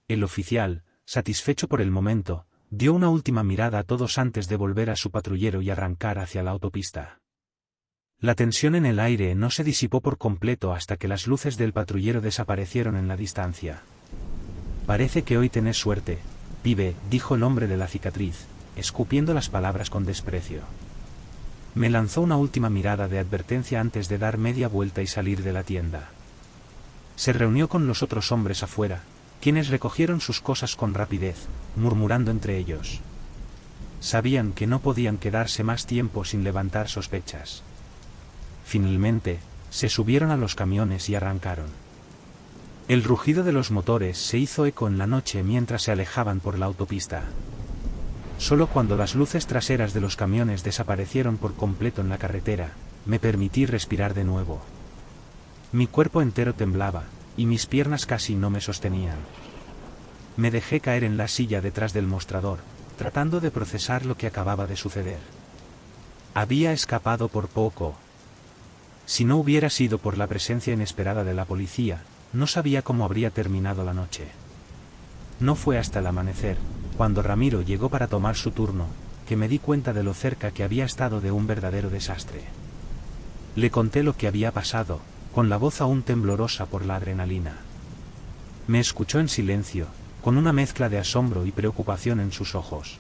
El oficial, satisfecho por el momento, dio una última mirada a todos antes de volver a su patrullero y arrancar hacia la autopista. La tensión en el aire no se disipó por completo hasta que las luces del patrullero desaparecieron en la distancia. Parece que hoy tenés suerte, pibe, dijo el hombre de la cicatriz, escupiendo las palabras con desprecio. Me lanzó una última mirada de advertencia antes de dar media vuelta y salir de la tienda. Se reunió con los otros hombres afuera, quienes recogieron sus cosas con rapidez, murmurando entre ellos. Sabían que no podían quedarse más tiempo sin levantar sospechas. Finalmente, se subieron a los camiones y arrancaron. El rugido de los motores se hizo eco en la noche mientras se alejaban por la autopista. Solo cuando las luces traseras de los camiones desaparecieron por completo en la carretera, me permití respirar de nuevo. Mi cuerpo entero temblaba, y mis piernas casi no me sostenían. Me dejé caer en la silla detrás del mostrador, tratando de procesar lo que acababa de suceder. Había escapado por poco. Si no hubiera sido por la presencia inesperada de la policía, no sabía cómo habría terminado la noche. No fue hasta el amanecer, cuando Ramiro llegó para tomar su turno, que me di cuenta de lo cerca que había estado de un verdadero desastre. Le conté lo que había pasado, con la voz aún temblorosa por la adrenalina. Me escuchó en silencio, con una mezcla de asombro y preocupación en sus ojos.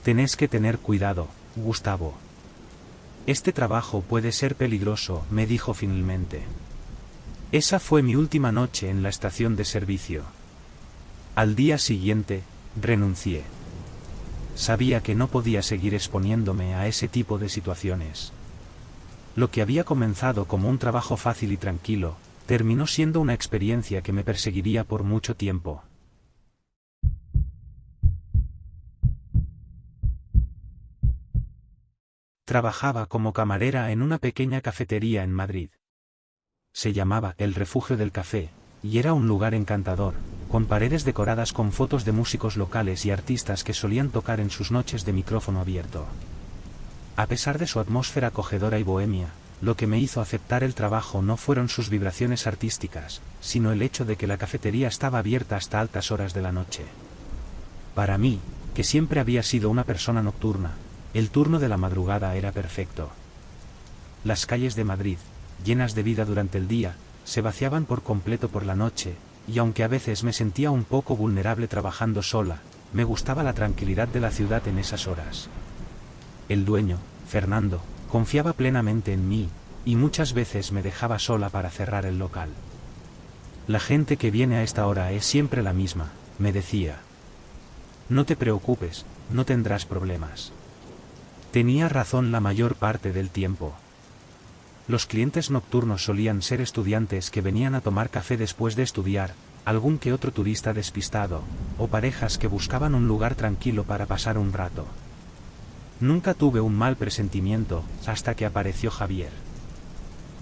Tenés que tener cuidado, Gustavo. Este trabajo puede ser peligroso, me dijo finalmente. Esa fue mi última noche en la estación de servicio. Al día siguiente, renuncié. Sabía que no podía seguir exponiéndome a ese tipo de situaciones. Lo que había comenzado como un trabajo fácil y tranquilo, terminó siendo una experiencia que me perseguiría por mucho tiempo. Trabajaba como camarera en una pequeña cafetería en Madrid. Se llamaba El Refugio del Café, y era un lugar encantador, con paredes decoradas con fotos de músicos locales y artistas que solían tocar en sus noches de micrófono abierto. A pesar de su atmósfera acogedora y bohemia, lo que me hizo aceptar el trabajo no fueron sus vibraciones artísticas, sino el hecho de que la cafetería estaba abierta hasta altas horas de la noche. Para mí, que siempre había sido una persona nocturna, el turno de la madrugada era perfecto. Las calles de Madrid, llenas de vida durante el día, se vaciaban por completo por la noche, y aunque a veces me sentía un poco vulnerable trabajando sola, me gustaba la tranquilidad de la ciudad en esas horas. El dueño, Fernando, confiaba plenamente en mí, y muchas veces me dejaba sola para cerrar el local. La gente que viene a esta hora es siempre la misma, me decía. No te preocupes, no tendrás problemas. Tenía razón la mayor parte del tiempo. Los clientes nocturnos solían ser estudiantes que venían a tomar café después de estudiar, algún que otro turista despistado, o parejas que buscaban un lugar tranquilo para pasar un rato. Nunca tuve un mal presentimiento, hasta que apareció Javier.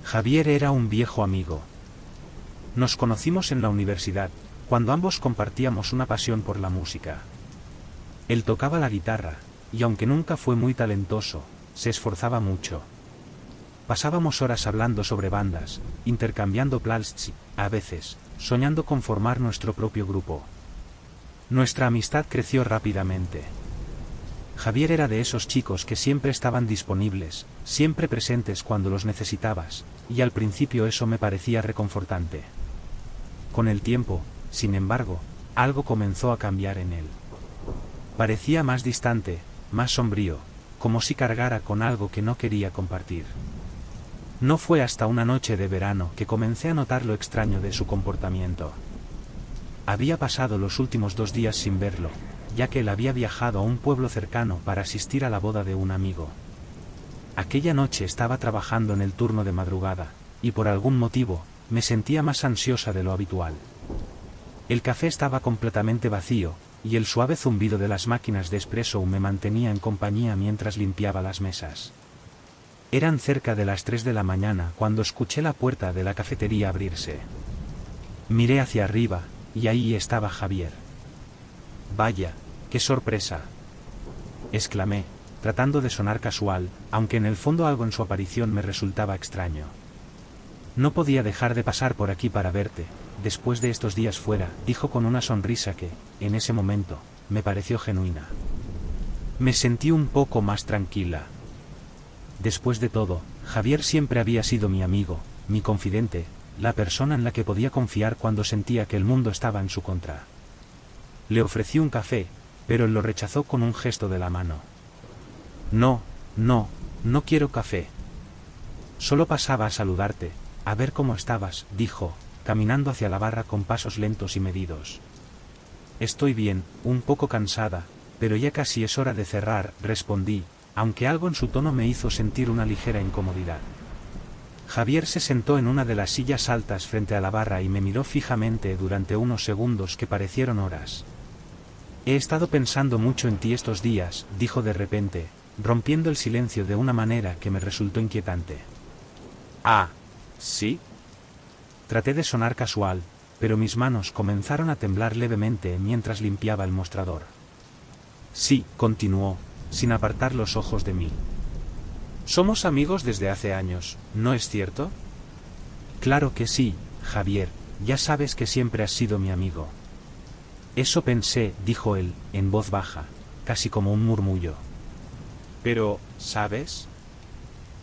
Javier era un viejo amigo. Nos conocimos en la universidad, cuando ambos compartíamos una pasión por la música. Él tocaba la guitarra, y aunque nunca fue muy talentoso, se esforzaba mucho. Pasábamos horas hablando sobre bandas, intercambiando playlist, a veces, soñando con formar nuestro propio grupo. Nuestra amistad creció rápidamente. Javier era de esos chicos que siempre estaban disponibles, siempre presentes cuando los necesitabas, y al principio eso me parecía reconfortante. Con el tiempo, sin embargo, algo comenzó a cambiar en él. Parecía más distante, más sombrío, como si cargara con algo que no quería compartir. No fue hasta una noche de verano que comencé a notar lo extraño de su comportamiento. Había pasado los últimos 2 días sin verlo, ya que él había viajado a un pueblo cercano para asistir a la boda de un amigo. Aquella noche estaba trabajando en el turno de madrugada, y por algún motivo, me sentía más ansiosa de lo habitual. El café estaba completamente vacío, y el suave zumbido de las máquinas de espresso me mantenía en compañía mientras limpiaba las mesas. Eran cerca de las 3 de la mañana cuando escuché la puerta de la cafetería abrirse. Miré hacia arriba, y ahí estaba Javier. «Vaya, qué sorpresa», exclamé, tratando de sonar casual, aunque en el fondo algo en su aparición me resultaba extraño. «No podía dejar de pasar por aquí para verte, después de estos días fuera», dijo con una sonrisa que, en ese momento, me pareció genuina. Me sentí un poco más tranquila. Después de todo, Javier siempre había sido mi amigo, mi confidente, la persona en la que podía confiar cuando sentía que el mundo estaba en su contra. Le ofrecí un café, pero él lo rechazó con un gesto de la mano. No quiero café. Solo pasaba a saludarte, a ver cómo estabas, dijo, caminando hacia la barra con pasos lentos y medidos. Estoy bien, un poco cansada, pero ya casi es hora de cerrar, respondí, aunque algo en su tono me hizo sentir una ligera incomodidad. Javier se sentó en una de las sillas altas frente a la barra y me miró fijamente durante unos segundos que parecieron horas. He estado pensando mucho en ti estos días, dijo de repente, rompiendo el silencio de una manera que me resultó inquietante. Ah, ¿sí? Traté de sonar casual, pero mis manos comenzaron a temblar levemente mientras limpiaba el mostrador. Sí, continuó, sin apartar los ojos de mí. Somos amigos desde hace años, ¿no es cierto? Claro que sí, Javier, ya sabes que siempre has sido mi amigo. Eso pensé, dijo él, en voz baja, casi como un murmullo. Pero, ¿sabes?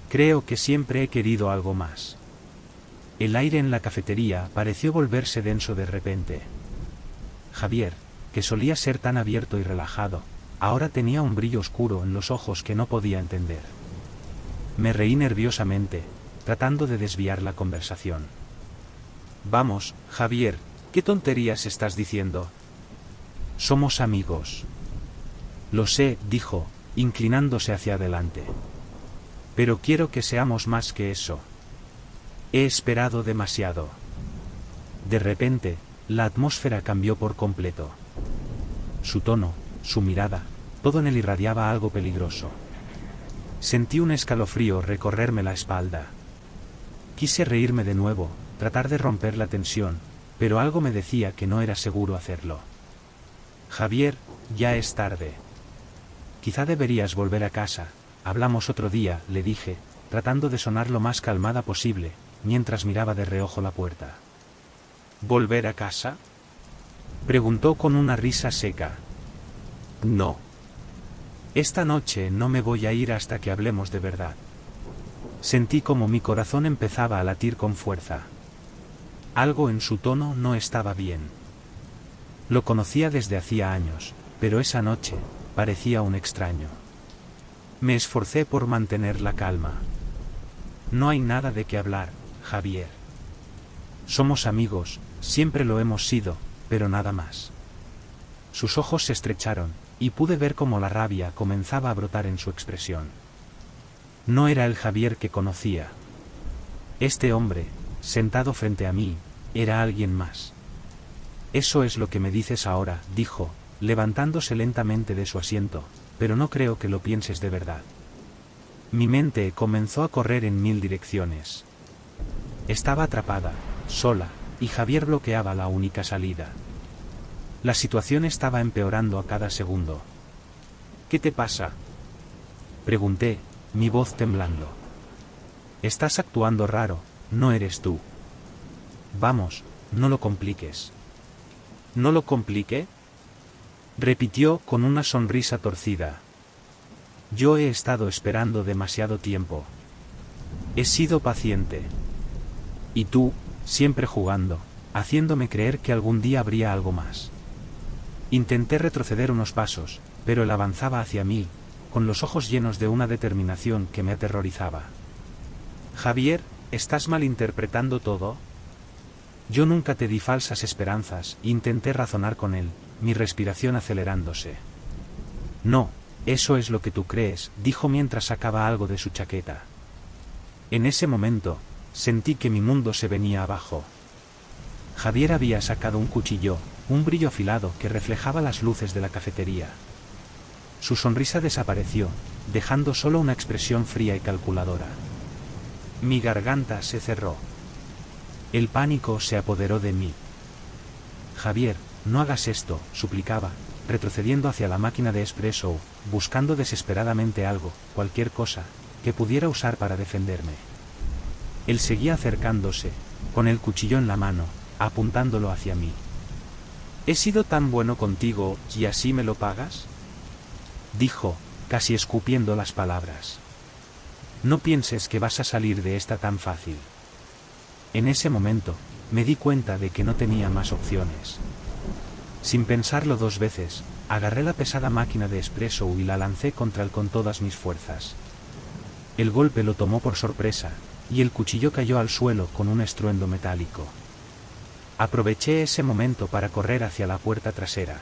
Creo que siempre he querido algo más. El aire en la cafetería pareció volverse denso de repente. Javier, que solía ser tan abierto y relajado, ahora tenía un brillo oscuro en los ojos que no podía entender. Me reí nerviosamente, tratando de desviar la conversación. Vamos, Javier, ¿qué tonterías estás diciendo? Somos amigos. Lo sé, dijo, inclinándose hacia adelante. Pero quiero que seamos más que eso. He esperado demasiado. De repente, la atmósfera cambió por completo. Su tono, su mirada, todo en él irradiaba algo peligroso. Sentí un escalofrío recorrerme la espalda. Quise reírme de nuevo, tratar de romper la tensión, pero algo me decía que no era seguro hacerlo. Javier, ya es tarde. Quizá deberías volver a casa, hablamos otro día, le dije, tratando de sonar lo más calmada posible, mientras miraba de reojo la puerta. ¿Volver a casa? Preguntó con una risa seca. No. Esta noche no me voy a ir hasta que hablemos de verdad. Sentí como mi corazón empezaba a latir con fuerza. Algo en su tono no estaba bien. Lo conocía desde hacía años, pero esa noche parecía un extraño. Me esforcé por mantener la calma. No hay nada de qué hablar, Javier. Somos amigos, siempre lo hemos sido, pero nada más. Sus ojos se estrecharon, y pude ver cómo la rabia comenzaba a brotar en su expresión. No era el Javier que conocía. Este hombre, sentado frente a mí, era alguien más. Eso es lo que me dices ahora, dijo, levantándose lentamente de su asiento, pero no creo que lo pienses de verdad. Mi mente comenzó a correr en 1000 direcciones. Estaba atrapada, sola, y Javier bloqueaba la única salida. La situación estaba empeorando a cada segundo. ¿Qué te pasa? Pregunté, mi voz temblando. Estás actuando raro, no eres tú. Vamos, no lo compliques. ¿No lo complique? Repitió con una sonrisa torcida. Yo he estado esperando demasiado tiempo. He sido paciente. Y tú, siempre jugando, haciéndome creer que algún día habría algo más. Intenté retroceder unos pasos, pero él avanzaba hacia mí, con los ojos llenos de una determinación que me aterrorizaba. Javier, ¿estás malinterpretando todo? Yo nunca te di falsas esperanzas, intenté razonar con él, mi respiración acelerándose. No, eso es lo que tú crees, dijo mientras sacaba algo de su chaqueta. En ese momento, sentí que mi mundo se venía abajo. Javier había sacado un cuchillo, un brillo afilado que reflejaba las luces de la cafetería. Su sonrisa desapareció, dejando solo una expresión fría y calculadora. Mi garganta se cerró. El pánico se apoderó de mí. Javier, no hagas esto, suplicaba, retrocediendo hacia la máquina de espresso, buscando desesperadamente algo, cualquier cosa, que pudiera usar para defenderme. Él seguía acercándose, con el cuchillo en la mano, apuntándolo hacia mí. ¿He sido tan bueno contigo, y así me lo pagas? Dijo, casi escupiendo las palabras. No pienses que vas a salir de esta tan fácil. En ese momento, me di cuenta de que no tenía más opciones. Sin pensarlo 2 veces, agarré la pesada máquina de espresso y la lancé contra él con todas mis fuerzas. El golpe lo tomó por sorpresa, y el cuchillo cayó al suelo con un estruendo metálico. Aproveché ese momento para correr hacia la puerta trasera.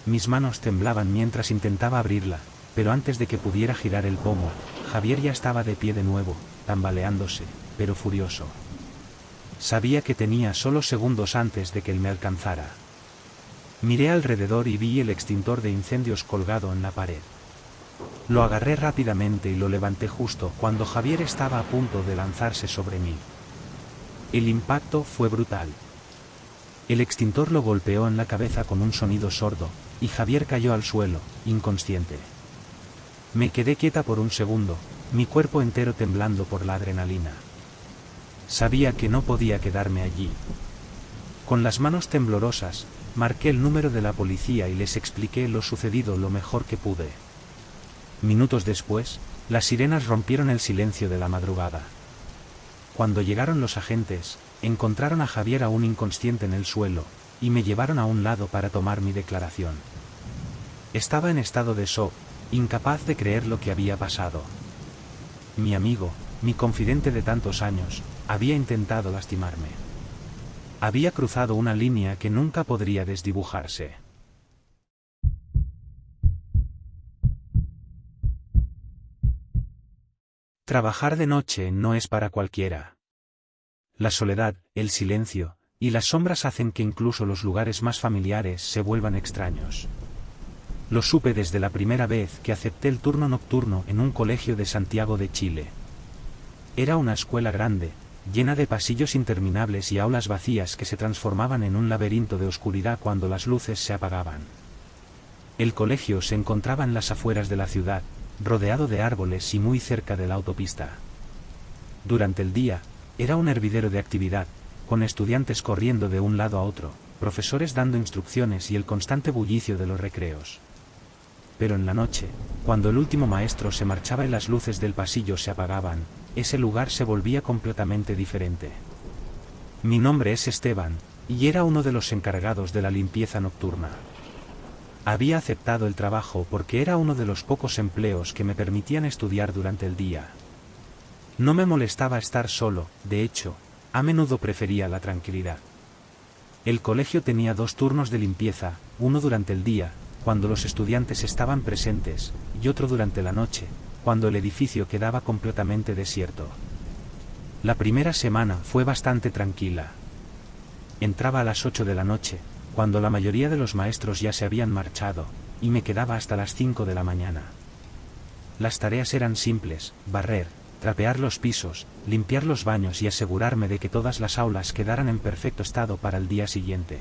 Mis manos temblaban mientras intentaba abrirla, pero antes de que pudiera girar el pomo, Javier ya estaba de pie de nuevo, tambaleándose, pero furioso. Sabía que tenía solo segundos antes de que él me alcanzara. Miré alrededor y vi el extintor de incendios colgado en la pared. Lo agarré rápidamente y lo levanté justo cuando Javier estaba a punto de lanzarse sobre mí. El impacto fue brutal. El extintor lo golpeó en la cabeza con un sonido sordo, y Javier cayó al suelo, inconsciente. Me quedé quieta por un segundo, mi cuerpo entero temblando por la adrenalina. Sabía que no podía quedarme allí. Con las manos temblorosas, marqué el número de la policía y les expliqué lo sucedido lo mejor que pude. Minutos después, las sirenas rompieron el silencio de la madrugada. Cuando llegaron los agentes, encontraron a Javier aún inconsciente en el suelo, y me llevaron a un lado para tomar mi declaración. Estaba en estado de shock, incapaz de creer lo que había pasado. Mi amigo, mi confidente de tantos años, había intentado lastimarme. Había cruzado una línea que nunca podría desdibujarse. Trabajar de noche no es para cualquiera. La soledad, el silencio, y las sombras hacen que incluso los lugares más familiares se vuelvan extraños. Lo supe desde la primera vez que acepté el turno nocturno en un colegio de Santiago de Chile. Era una escuela grande, llena de pasillos interminables y aulas vacías que se transformaban en un laberinto de oscuridad cuando las luces se apagaban. El colegio se encontraba en las afueras de la ciudad, rodeado de árboles y muy cerca de la autopista. Durante el día, era un hervidero de actividad, con estudiantes corriendo de un lado a otro, profesores dando instrucciones y el constante bullicio de los recreos. Pero en la noche, cuando el último maestro se marchaba y las luces del pasillo se apagaban, ese lugar se volvía completamente diferente. Mi nombre es Esteban, y era uno de los encargados de la limpieza nocturna. Había aceptado el trabajo porque era uno de los pocos empleos que me permitían estudiar durante el día. No me molestaba estar solo, de hecho, a menudo prefería la tranquilidad. El colegio tenía 2 turnos de limpieza, uno durante el día, cuando los estudiantes estaban presentes, y otro durante la noche, cuando el edificio quedaba completamente desierto. La primera semana fue bastante tranquila. Entraba a las 8 de la noche, cuando la mayoría de los maestros ya se habían marchado, y me quedaba hasta las 5 de la mañana. Las tareas eran simples: barrer, trapear los pisos, limpiar los baños y asegurarme de que todas las aulas quedaran en perfecto estado para el día siguiente.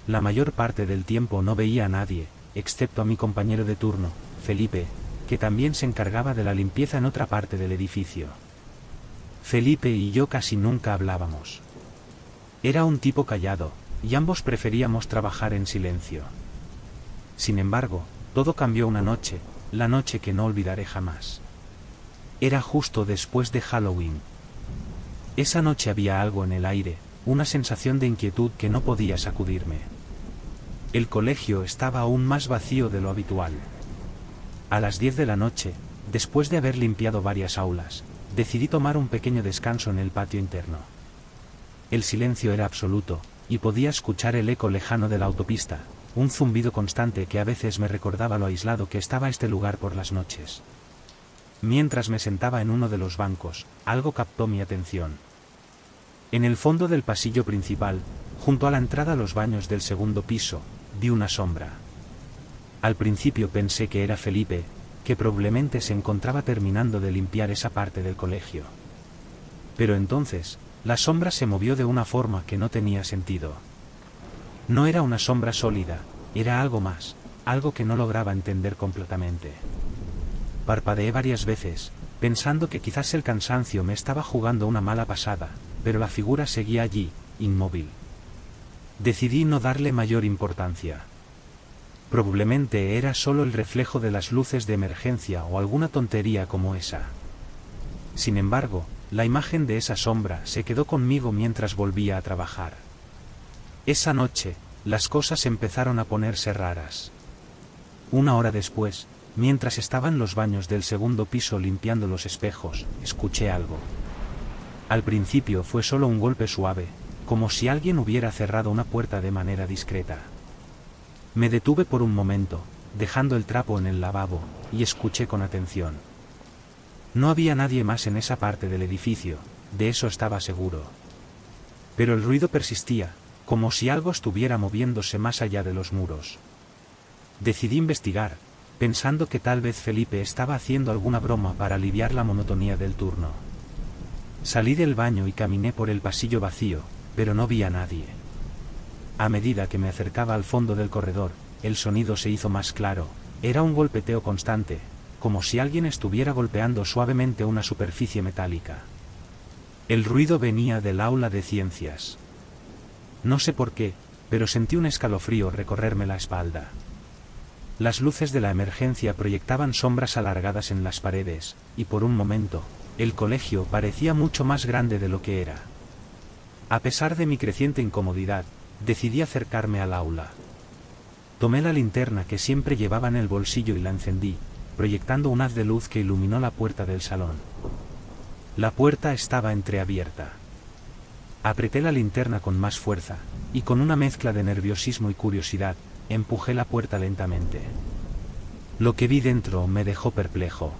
La mayor parte del tiempo no veía a nadie, excepto a mi compañero de turno, Felipe, que también se encargaba de la limpieza en otra parte del edificio. Felipe y yo casi nunca hablábamos. Era un tipo callado, y ambos preferíamos trabajar en silencio. Sin embargo, todo cambió una noche, la noche que no olvidaré jamás. Era justo después de Halloween. Esa noche había algo en el aire, una sensación de inquietud que no podía sacudirme. El colegio estaba aún más vacío de lo habitual. A las 10 de la noche, después de haber limpiado varias aulas, decidí tomar un pequeño descanso en el patio interno. El silencio era absoluto, y podía escuchar el eco lejano de la autopista, un zumbido constante que a veces me recordaba lo aislado que estaba este lugar por las noches. Mientras me sentaba en uno de los bancos, algo captó mi atención. En el fondo del pasillo principal, junto a la entrada a los baños del segundo piso, vi una sombra. Al principio pensé que era Felipe, que probablemente se encontraba terminando de limpiar esa parte del colegio. Pero entonces, la sombra se movió de una forma que no tenía sentido. No era una sombra sólida, era algo más, algo que no lograba entender completamente. Parpadeé varias veces, pensando que quizás el cansancio me estaba jugando una mala pasada, pero la figura seguía allí, inmóvil. Decidí no darle mayor importancia. Probablemente era solo el reflejo de las luces de emergencia o alguna tontería como esa. Sin embargo, la imagen de esa sombra se quedó conmigo mientras volvía a trabajar. Esa noche, las cosas empezaron a ponerse raras. Una hora después, mientras estaba en los baños del segundo piso limpiando los espejos, escuché algo. Al principio fue solo un golpe suave, como si alguien hubiera cerrado una puerta de manera discreta. Me detuve por un momento, dejando el trapo en el lavabo, y escuché con atención. No había nadie más en esa parte del edificio, de eso estaba seguro. Pero el ruido persistía, como si algo estuviera moviéndose más allá de los muros. Decidí investigar, pensando que tal vez Felipe estaba haciendo alguna broma para aliviar la monotonía del turno. Salí del baño y caminé por el pasillo vacío, pero no vi a nadie. A medida que me acercaba al fondo del corredor, el sonido se hizo más claro, era un golpeteo constante, como si alguien estuviera golpeando suavemente una superficie metálica. El ruido venía del aula de ciencias. No sé por qué, pero sentí un escalofrío recorrerme la espalda. Las luces de la emergencia proyectaban sombras alargadas en las paredes, y por un momento, el colegio parecía mucho más grande de lo que era. A pesar de mi creciente incomodidad, decidí acercarme al aula. Tomé la linterna que siempre llevaba en el bolsillo y la encendí, proyectando un haz de luz que iluminó la puerta del salón. La puerta estaba entreabierta. Apreté la linterna con más fuerza, y con una mezcla de nerviosismo y curiosidad, empujé la puerta lentamente. Lo que vi dentro me dejó perplejo.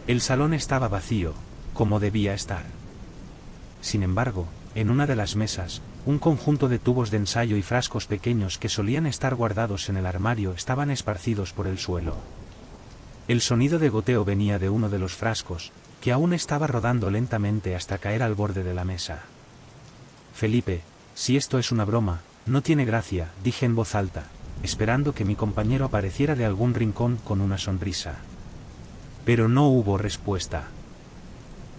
El salón estaba vacío, como debía estar. Sin embargo, en una de las mesas, Un conjunto de tubos de ensayo y frascos pequeños que solían estar guardados en el armario estaban esparcidos por el suelo. El sonido de goteo venía de uno de los frascos, que aún estaba rodando lentamente hasta caer al borde de la mesa. Felipe, si esto es una broma, no tiene gracia, dije en voz alta, esperando que mi compañero apareciera de algún rincón con una sonrisa. Pero no hubo respuesta.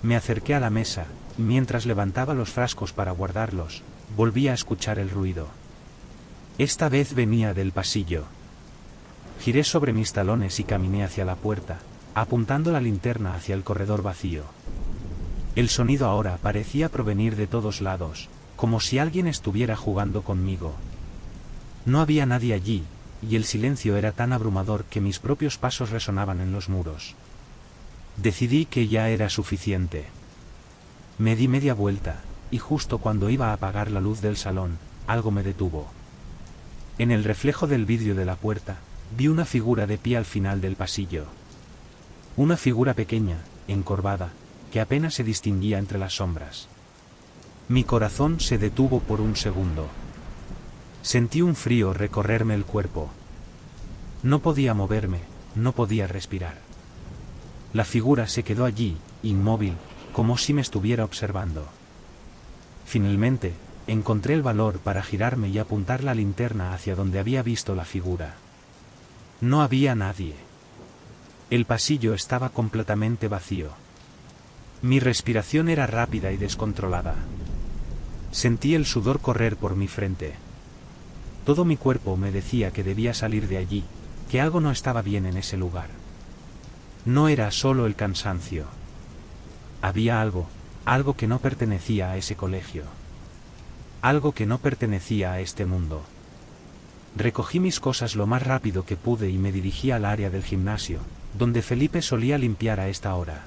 Me acerqué a la mesa, y mientras levantaba los frascos para guardarlos, volví a escuchar el ruido. Esta vez venía del pasillo. Giré sobre mis talones y caminé hacia la puerta, apuntando la linterna hacia el corredor vacío. El sonido ahora parecía provenir de todos lados, como si alguien estuviera jugando conmigo. No había nadie allí, y el silencio era tan abrumador que mis propios pasos resonaban en los muros. Decidí que ya era suficiente. Me di media vuelta, y justo cuando iba a apagar la luz del salón, algo me detuvo. En el reflejo del vidrio de la puerta, vi una figura de pie al final del pasillo. Una figura pequeña, encorvada, que apenas se distinguía entre las sombras. Mi corazón se detuvo por un segundo. Sentí un frío recorrerme el cuerpo. No podía moverme, no podía respirar. La figura se quedó allí, inmóvil, como si me estuviera observando. Finalmente, encontré el valor para girarme y apuntar la linterna hacia donde había visto la figura. No había nadie. El pasillo estaba completamente vacío. Mi respiración era rápida y descontrolada. Sentí el sudor correr por mi frente. Todo mi cuerpo me decía que debía salir de allí, que algo no estaba bien en ese lugar. No era solo el cansancio. Había algo que no pertenecía a ese colegio. Algo que no pertenecía a este mundo. Recogí mis cosas lo más rápido que pude y me dirigí al área del gimnasio, donde Felipe solía limpiar a esta hora.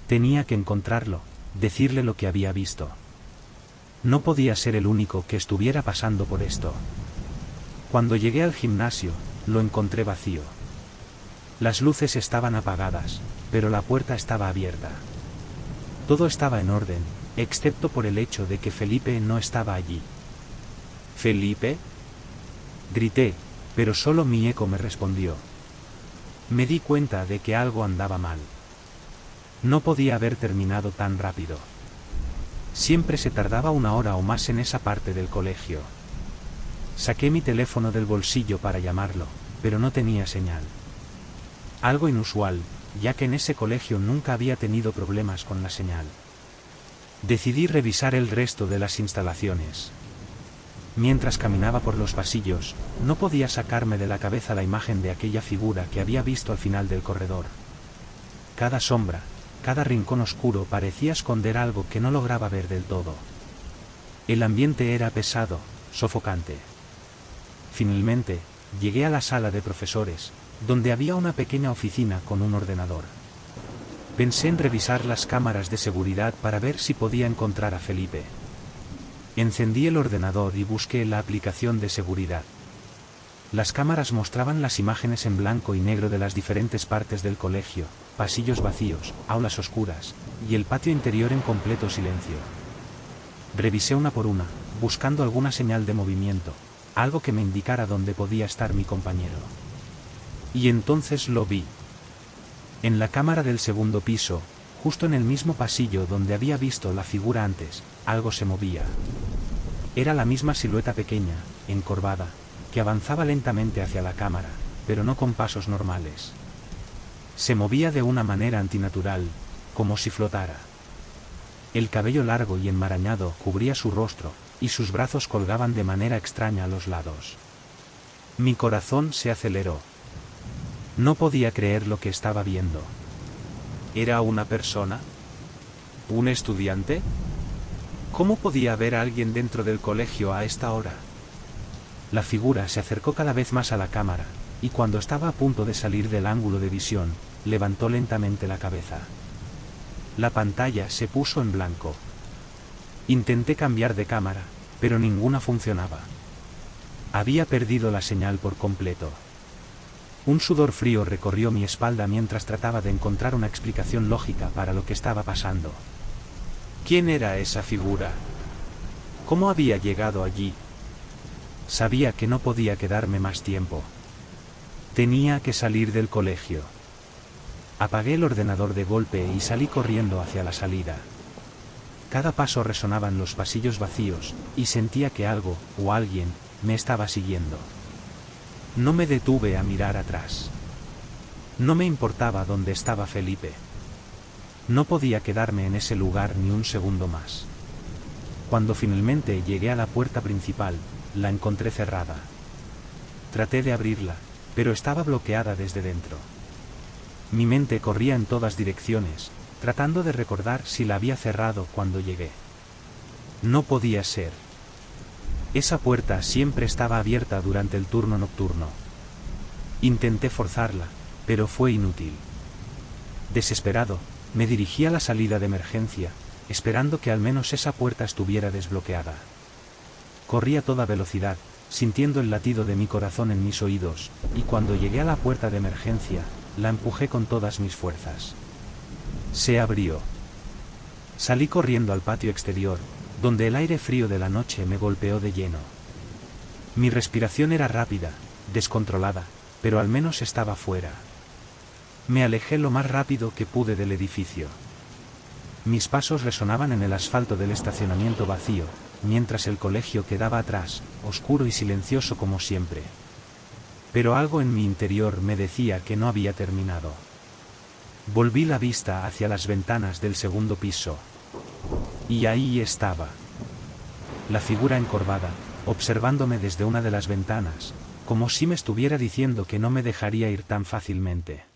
Tenía que encontrarlo, decirle lo que había visto. No podía ser el único que estuviera pasando por esto. Cuando llegué al gimnasio, lo encontré vacío. Las luces estaban apagadas, pero la puerta estaba abierta. Todo estaba en orden, excepto por el hecho de que Felipe no estaba allí. ¿Felipe?, grité, pero solo mi eco me respondió. Me di cuenta de que algo andaba mal. No podía haber terminado tan rápido. Siempre se tardaba 1 hora o más en esa parte del colegio. Saqué mi teléfono del bolsillo para llamarlo, pero no tenía señal. Algo inusual, ya que en ese colegio nunca había tenido problemas con la señal. Decidí revisar el resto de las instalaciones. Mientras caminaba por los pasillos, no podía sacarme de la cabeza la imagen de aquella figura que había visto al final del corredor. Cada sombra, cada rincón oscuro parecía esconder algo que no lograba ver del todo. El ambiente era pesado, sofocante. Finalmente, llegué a la sala de profesores, donde había una pequeña oficina con un ordenador. Pensé en revisar las cámaras de seguridad para ver si podía encontrar a Felipe. Encendí el ordenador y busqué la aplicación de seguridad. Las cámaras mostraban las imágenes en blanco y negro de las diferentes partes del colegio, pasillos vacíos, aulas oscuras, y el patio interior en completo silencio. Revisé una por una, buscando alguna señal de movimiento, algo que me indicara dónde podía estar mi compañero. Y entonces lo vi. En la cámara del segundo piso, justo en el mismo pasillo donde había visto la figura antes, algo se movía. Era la misma silueta pequeña, encorvada, que avanzaba lentamente hacia la cámara, pero no con pasos normales. Se movía de una manera antinatural, como si flotara. El cabello largo y enmarañado cubría su rostro, y sus brazos colgaban de manera extraña a los lados. Mi corazón se aceleró. No podía creer lo que estaba viendo. ¿Era una persona? ¿Un estudiante? ¿Cómo podía haber alguien dentro del colegio a esta hora? La figura se acercó cada vez más a la cámara, y cuando estaba a punto de salir del ángulo de visión, levantó lentamente la cabeza. La pantalla se puso en blanco. Intenté cambiar de cámara, pero ninguna funcionaba. Había perdido la señal por completo. Un sudor frío recorrió mi espalda mientras trataba de encontrar una explicación lógica para lo que estaba pasando. ¿Quién era esa figura? ¿Cómo había llegado allí? Sabía que no podía quedarme más tiempo. Tenía que salir del colegio. Apagué el ordenador de golpe y salí corriendo hacia la salida. Cada paso resonaba en los pasillos vacíos, y sentía que algo, o alguien, me estaba siguiendo. No me detuve a mirar atrás. No me importaba dónde estaba Felipe. No podía quedarme en ese lugar ni un segundo más. Cuando finalmente llegué a la puerta principal, la encontré cerrada. Traté de abrirla, pero estaba bloqueada desde dentro. Mi mente corría en todas direcciones, tratando de recordar si la había cerrado cuando llegué. No podía ser. Esa puerta siempre estaba abierta durante el turno nocturno. Intenté forzarla, pero fue inútil. Desesperado, me dirigí a la salida de emergencia, esperando que al menos esa puerta estuviera desbloqueada. Corrí a toda velocidad, sintiendo el latido de mi corazón en mis oídos, y cuando llegué a la puerta de emergencia, la empujé con todas mis fuerzas. Se abrió. Salí corriendo al patio exterior, donde el aire frío de la noche me golpeó de lleno. Mi respiración era rápida, descontrolada, pero al menos estaba fuera. Me alejé lo más rápido que pude del edificio. Mis pasos resonaban en el asfalto del estacionamiento vacío, mientras el colegio quedaba atrás, oscuro y silencioso como siempre. Pero algo en mi interior me decía que no había terminado. Volví la vista hacia las ventanas del segundo piso. Y ahí estaba. La figura encorvada, observándome desde una de las ventanas, como si me estuviera diciendo que no me dejaría ir tan fácilmente.